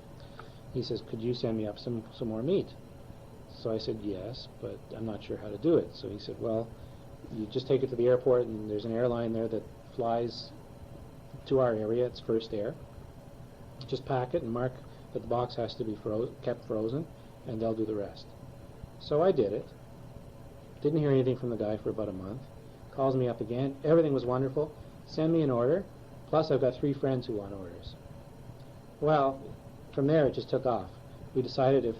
He says, could you send me up some more meat? So I said, yes, but I'm not sure how to do it. So he said, well, you just take it to the airport, and there's an airline there that flies to our area. It's First Air. Just pack it and mark that the box has to be kept frozen, and they'll do the rest. So I did it. Didn't hear anything from the guy for about a month. Calls me up again. Everything was wonderful. Send me an order. Plus, I've got 3 friends who want orders. Well, from there it just took off. We decided if,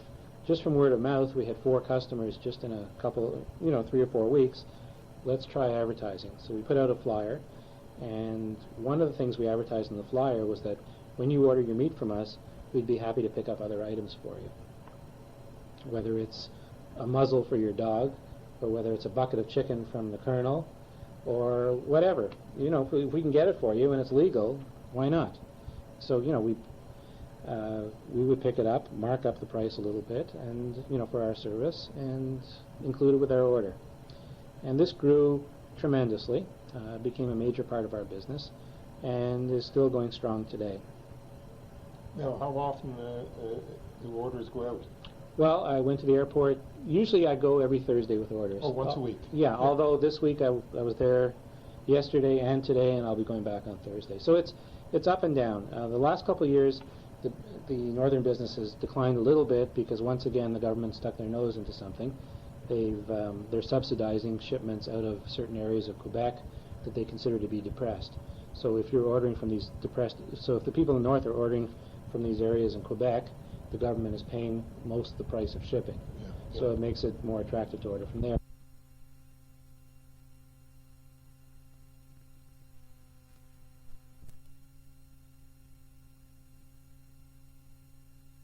just from word of mouth, we had 4 customers just in a couple, 3 or 4 weeks, let's try advertising. So we put out a flyer, and one of the things we advertised in the flyer was that when you order your meat from us, we'd be happy to pick up other items for you. Whether it's a muzzle for your dog, or whether it's a bucket of chicken from the Colonel, or whatever. If we can get it for you and it's legal, why not? So, we would pick it up, mark up the price a little bit, and, for our service, and include it with our order. And this grew tremendously, became a major part of our business, and is still going strong today. Now, how often do orders go out? Well, I went to the airport. Usually I go every Thursday with orders. Oh, once a week? Yeah, although this week I was there yesterday and today, and I'll be going back on Thursday. So it's up and down. The last couple of years, the northern business has declined a little bit because, once again, the government stuck their nose into something. They're subsidizing shipments out of certain areas of Quebec that they consider to be depressed. So if you're ordering from these if the people in the north are ordering from these areas in Quebec, the government is paying most of the price of shipping. Yeah. So it makes it more attractive to order from there.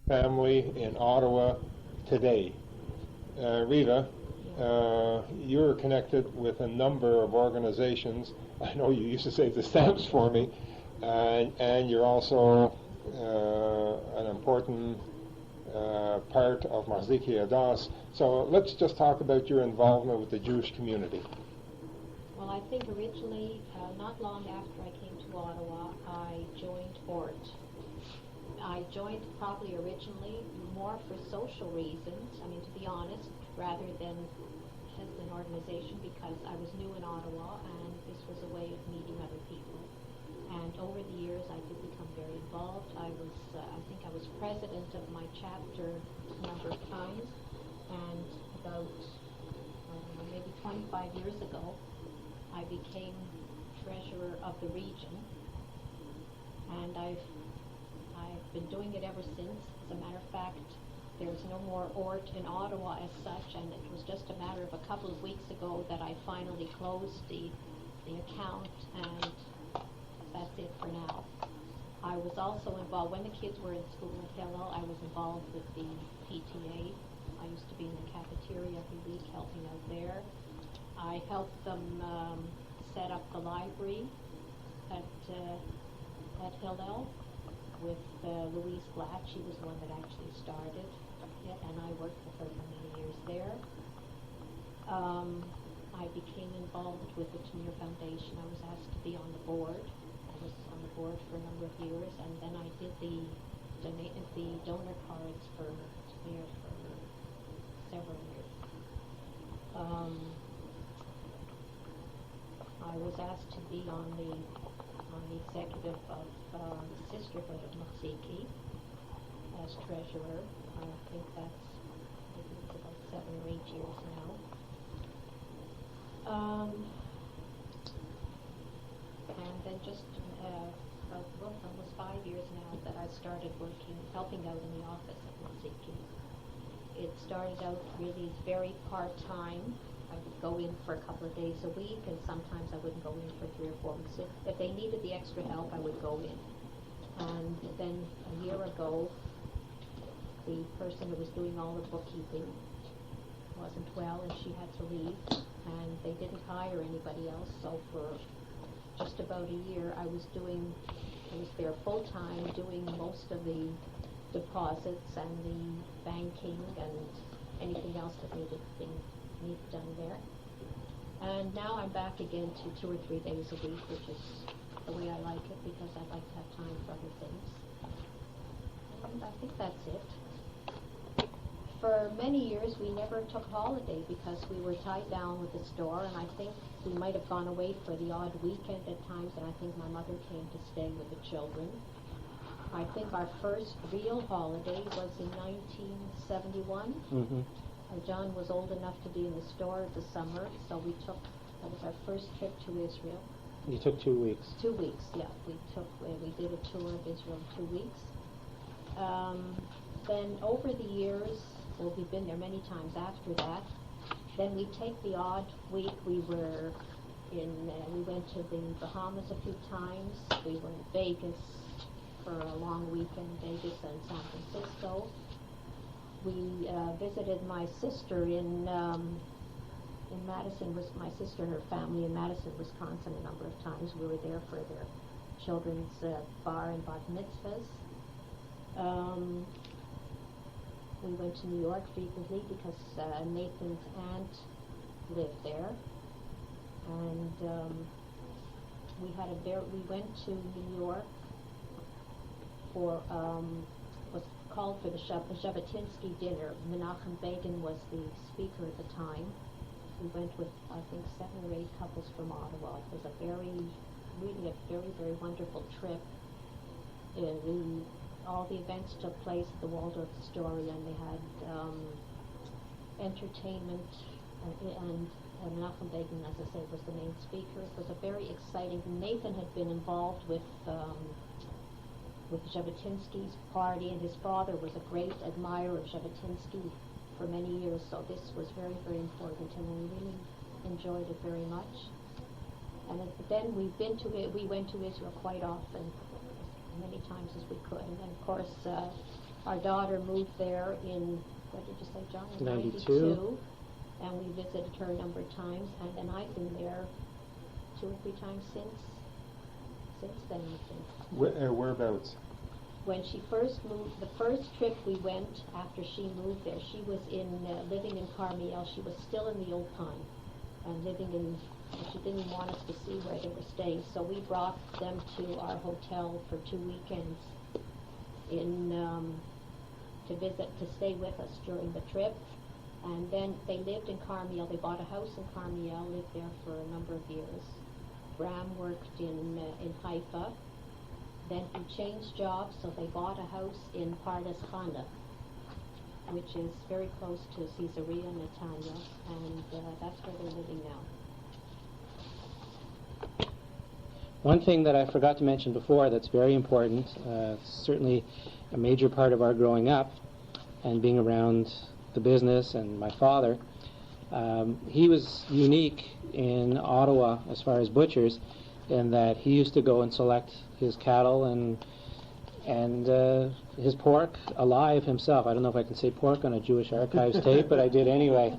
Family in Ottawa today. Reba, you're connected with a number of organizations. I know you used to save the stamps for me, and you're also an important part of Marziki Adas. So let's just talk about your involvement with the Jewish community. Well, I think originally, not long after I came to Ottawa, I joined ORT. I joined probably originally more for social reasons, to be honest, rather than as an organization, because I was new in Ottawa and this was a way of meeting other people. And over the years I did become very involved. I think I was president of my chapter a number of times, and about maybe 25 years ago I became treasurer of the region, and I've been doing it ever since. As a matter of fact, there's no more ORT in Ottawa as such, and it was just a matter of a couple of weeks ago that I finally closed the account, and that's it for now. I was also involved, when the kids were in school at Hillel, I was involved with the PTA. I used to be in the cafeteria every week helping out there. I helped them set up the library at Hillel with Louise Blatt. She was the one that actually started it, and I worked with her for many years there. I became involved with the Tamir Foundation. I was asked to be on the board. I was on the board for a number of years, and then I did the donor cards for Tamir for several years. I was asked to be on the the executive of the Sisterhood of Maksiki as treasurer. I think that's maybe it's about 7 or 8 years now. And then just about almost 5 years now that I started helping out in the office at Maksiki. It started out really very part-time. I would go in for a couple of days a week, and sometimes I wouldn't go in for 3 or 4 weeks. If they needed the extra help, I would go in. And then a year ago, the person who was doing all the bookkeeping wasn't well, and she had to leave, and they didn't hire anybody else. So for just about a year, I was there full-time doing most of the deposits and the banking and anything else that needed done there. And now I'm back again to 2 or 3 days a week, which is the way I like it, because I like to have time for other things. And I think that's it. For many years, we never took holiday because we were tied down with the store, and I think we might have gone away for the odd weekend at times, and I think my mother came to stay with the children. I think our first real holiday was in 1971. Mm-hmm. John was old enough to be in the store the summer, so that was our first trip to Israel. You took 2 weeks. 2 weeks, yeah. We did a tour of Israel in 2 weeks. Then over the years, well, we've been there many times after that. Then we take the odd week. We went to the Bahamas a few times. We were in Vegas for a long weekend, Vegas and San Francisco. We visited my sister in Madison, my sister and her family in Madison, Wisconsin a number of times. We were there for their children's bar and bat mitzvahs. We went to New York frequently because Nathan's aunt lived there. And we went to New York for was called for the Jabotinsky dinner. Menachem Begin was the speaker at the time. We went with, I think, 7 or 8 couples from Ottawa. It was really a very, very wonderful trip. All the events took place at the Waldorf Astoria, and they had entertainment, and Menachem Begin, as I say, was the main speaker. It was a very exciting. Nathan had been involved with Jabotinsky's party, and his father was a great admirer of Jabotinsky for many years, so this was very, very important, and we really enjoyed it very much. And then we went to Israel quite often, many times as we could. And then, of course, our daughter moved there in, what did you say, John? 92. And we visited her a number of times, and then I've been there 2 or 3 times since then, I think. Whereabouts? When she first moved, the first trip we went after she moved there, she was living in Carmiel. She was still in the Old Pine and she didn't want us to see where they were staying, so we brought them to our hotel for 2 weekends to stay with us during the trip. And then they lived in Carmiel. They bought a house in Carmiel, lived there for a number of years. Bram worked in Haifa. Then he changed jobs, so they bought a house in Pardes Chana, which is very close to Caesarea Netanya, and that's where they're living now. One thing that I forgot to mention before that's very important, certainly a major part of our growing up and being around the business and my father, he was unique in Ottawa as far as butchers, in that he used to go and select his cattle and his pork alive himself. I don't know if I can say pork on a Jewish Archives tape, but I did anyway.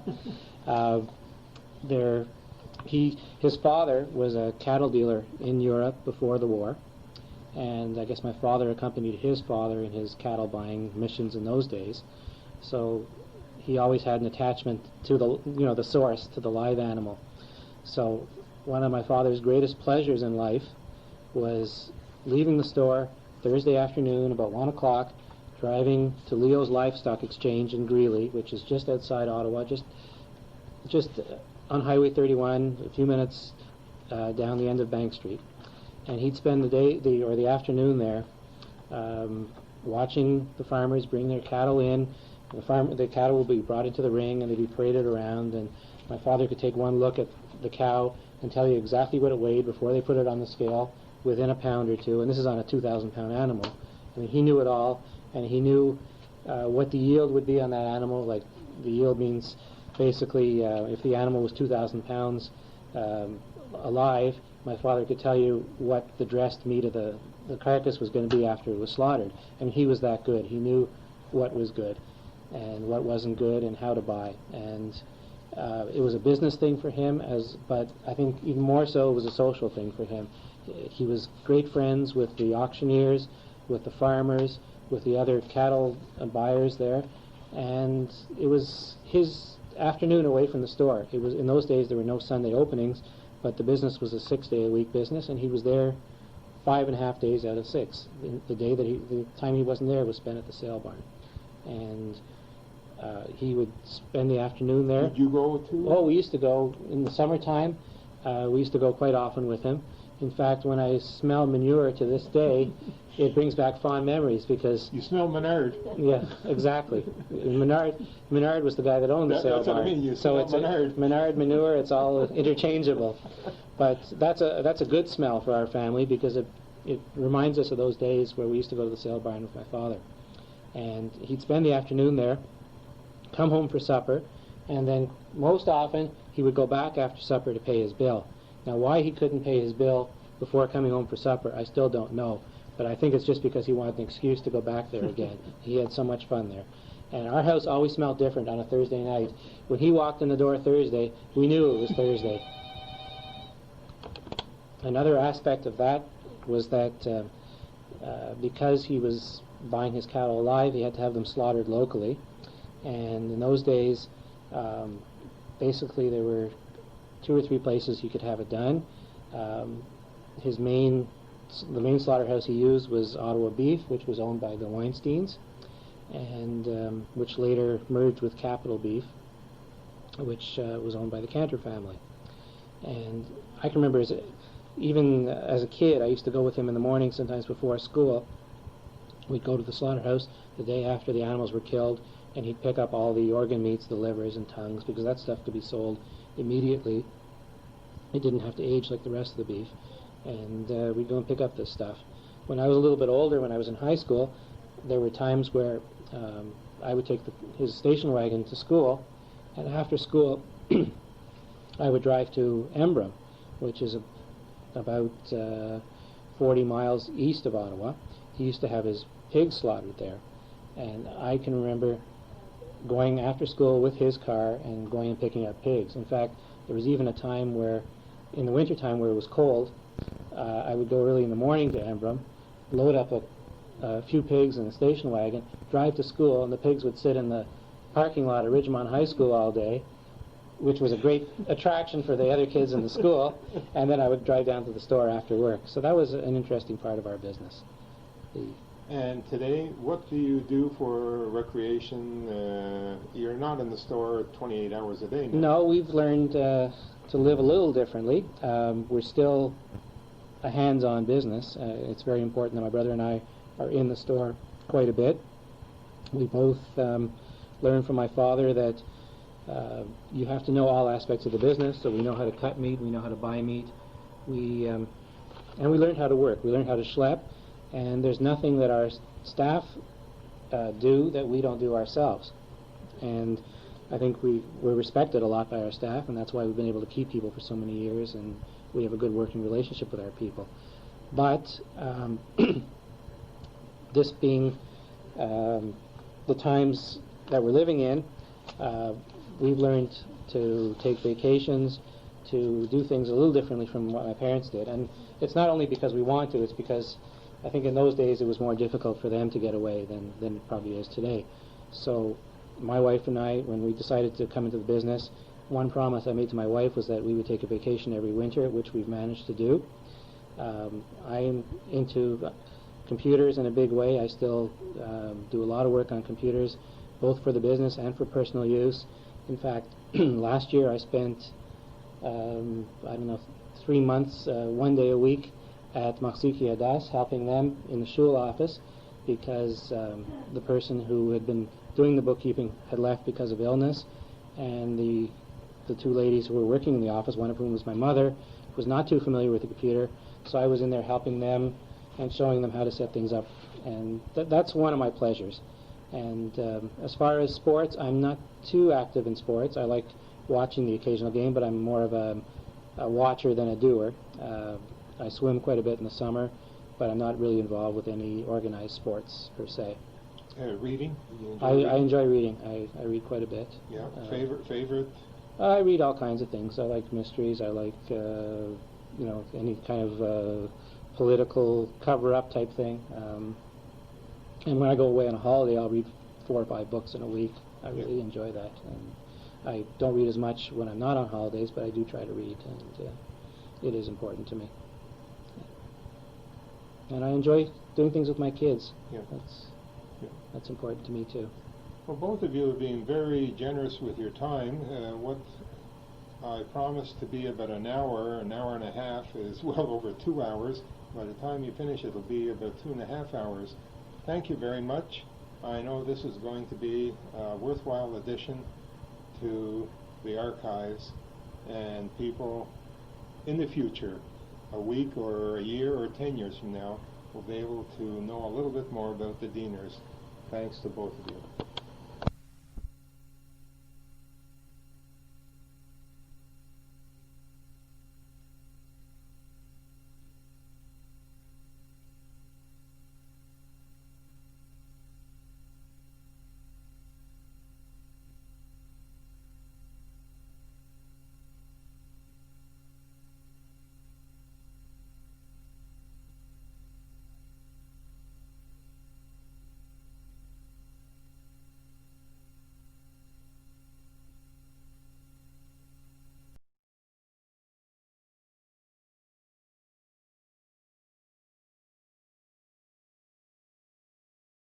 His father was a cattle dealer in Europe before the war, and I guess my father accompanied his father in his cattle buying missions in those days. So he always had an attachment to the source, to the live animal. So one of my father's greatest pleasures in life was leaving the store Thursday afternoon about 1 o'clock, driving to Leo's Livestock Exchange in Greeley, which is just outside Ottawa, just on Highway 31, a few minutes down the end of Bank Street. and he'd spend the afternoon there, watching the farmers bring their cattle in. The cattle would be brought into the ring and they'd be paraded around, and my father could take one look at the cow and tell you exactly what it weighed before they put it on the scale, within a pound or two, and this is on a 2,000-pound animal. I mean, he knew it all, and he knew what the yield would be on that animal. Like, the yield means basically if the animal was 2,000 pounds alive, my father could tell you what the dressed meat of the carcass was going to be after it was slaughtered. I mean, he was that good. He knew what was good and what wasn't good and how to buy. And it was a business thing for him, but I think even more so it was a social thing for him. He was great friends with the auctioneers, with the farmers, with the other cattle buyers there, and it was his afternoon away from the store. It was, in those days there were no Sunday openings, but the business was a 6-day-a-week business, and he was there 5.5 days out of 6. The time he wasn't there was spent at the sale barn, and he would spend the afternoon there. Did you go too? Oh, we used to go in the summertime. We used to go quite often with him. In fact, when I smell manure to this day, it brings back fond memories because... You smell Menard. Yeah, exactly. Menard was the guy that owned the sale That's what I barn. mean, you so smell it's Menard. Menard manure, it's all interchangeable. But that's a good smell for our family because it reminds us of those days where we used to go to the sale barn with my father. And he'd spend the afternoon there, come home for supper, and then most often he would go back after supper to pay his bill. Now, why he couldn't pay his bill before coming home for supper, I still don't know. But I think it's just because he wanted an excuse to go back there again. He had so much fun there. And our house always smelled different on a Thursday night. When he walked in the door Thursday, we knew it was Thursday. Another aspect of that was that because he was buying his cattle alive, he had to have them slaughtered locally. And in those days, basically there were 2 or 3 places you could have it done. The main slaughterhouse he used was Ottawa Beef, which was owned by the Weinsteins, and which later merged with Capital Beef, which was owned by the Cantor family. And I can remember, even as a kid, I used to go with him in the morning, sometimes before school. We'd go to the slaughterhouse the day after the animals were killed, and he'd pick up all the organ meats, the livers and tongues, because that stuff could be sold immediately. It didn't have to age like the rest of the beef. And we'd go and pick up this stuff. When I was a little bit older, when I was in high school, there were times where I would take his station wagon to school, and after school I would drive to Embrun, which is about 40 miles east of Ottawa. He used to have his pigs slaughtered there, and I can remember going after school with his car and going and picking up pigs. In fact, there was even a time where, in the wintertime where it was cold, I would go early in the morning to Embrun, load up a few pigs in a station wagon, drive to school, and the pigs would sit in the parking lot at Ridgemont High School all day, which was a great attraction for the other kids in the school, and then I would drive down to the store after work. So that was an interesting part of our business. And today, what do you do for recreation? You're not in the store 28 hours a day now. No, we've learned to live a little differently. We're still a hands-on business. It's very important that my brother and I are in the store quite a bit. We both learned from my father that you have to know all aspects of the business, so we know how to cut meat, we know how to buy meat, and we learned how to work. We learned how to schlep, and there's nothing that our staff do that we don't do ourselves. And I think we're respected a lot by our staff, and that's why we've been able to keep people for so many years, and we have a good working relationship with our people. But this being the times that we're living in, we've learned to take vacations, to do things a little differently from what my parents did. And it's not only because we want to, it's because I think in those days it was more difficult for them to get away than it probably is today. So my wife and I, when we decided to come into the business, one promise I made to my wife was that we would take a vacation every winter, which we've managed to do. I'm into computers in a big way. I still do a lot of work on computers, both for the business and for personal use. In fact, last year I spent, 3 months, 1 day a week at Mahziki Adas, helping them in the Shul office, because the person who had been doing the bookkeeping had left because of illness, and the two ladies who were working in the office, one of whom was my mother, was not too familiar with the computer, so I was in there helping them and showing them how to set things up, and that's one of my pleasures. And as far as sports, I'm not too active in sports. I like watching the occasional game, but I'm more of a watcher than a doer. I swim quite a bit in the summer, but I'm not really involved with any organized sports per se. Reading? I enjoy reading. I read quite a bit. Yeah. Favorite? I read all kinds of things. I like mysteries. I like any kind of political cover-up type thing. And when I go away on a holiday, I'll read 4 or 5 books in a week. I really enjoy that. And I don't read as much when I'm not on holidays, but I do try to read, and it is important to me. And I enjoy doing things with my kids. Yeah. That's important to me too. Well, both of you are being very generous with your time. What I promised to be about an hour and a half is well over 2 hours. By the time you finish, it'll be about 2.5 hours. Thank you very much. I know this is going to be a worthwhile addition to the archives, and people in the future, a week or a year or 10 years from now, will be able to know a little bit more about the Dieners. Thanks to both of you.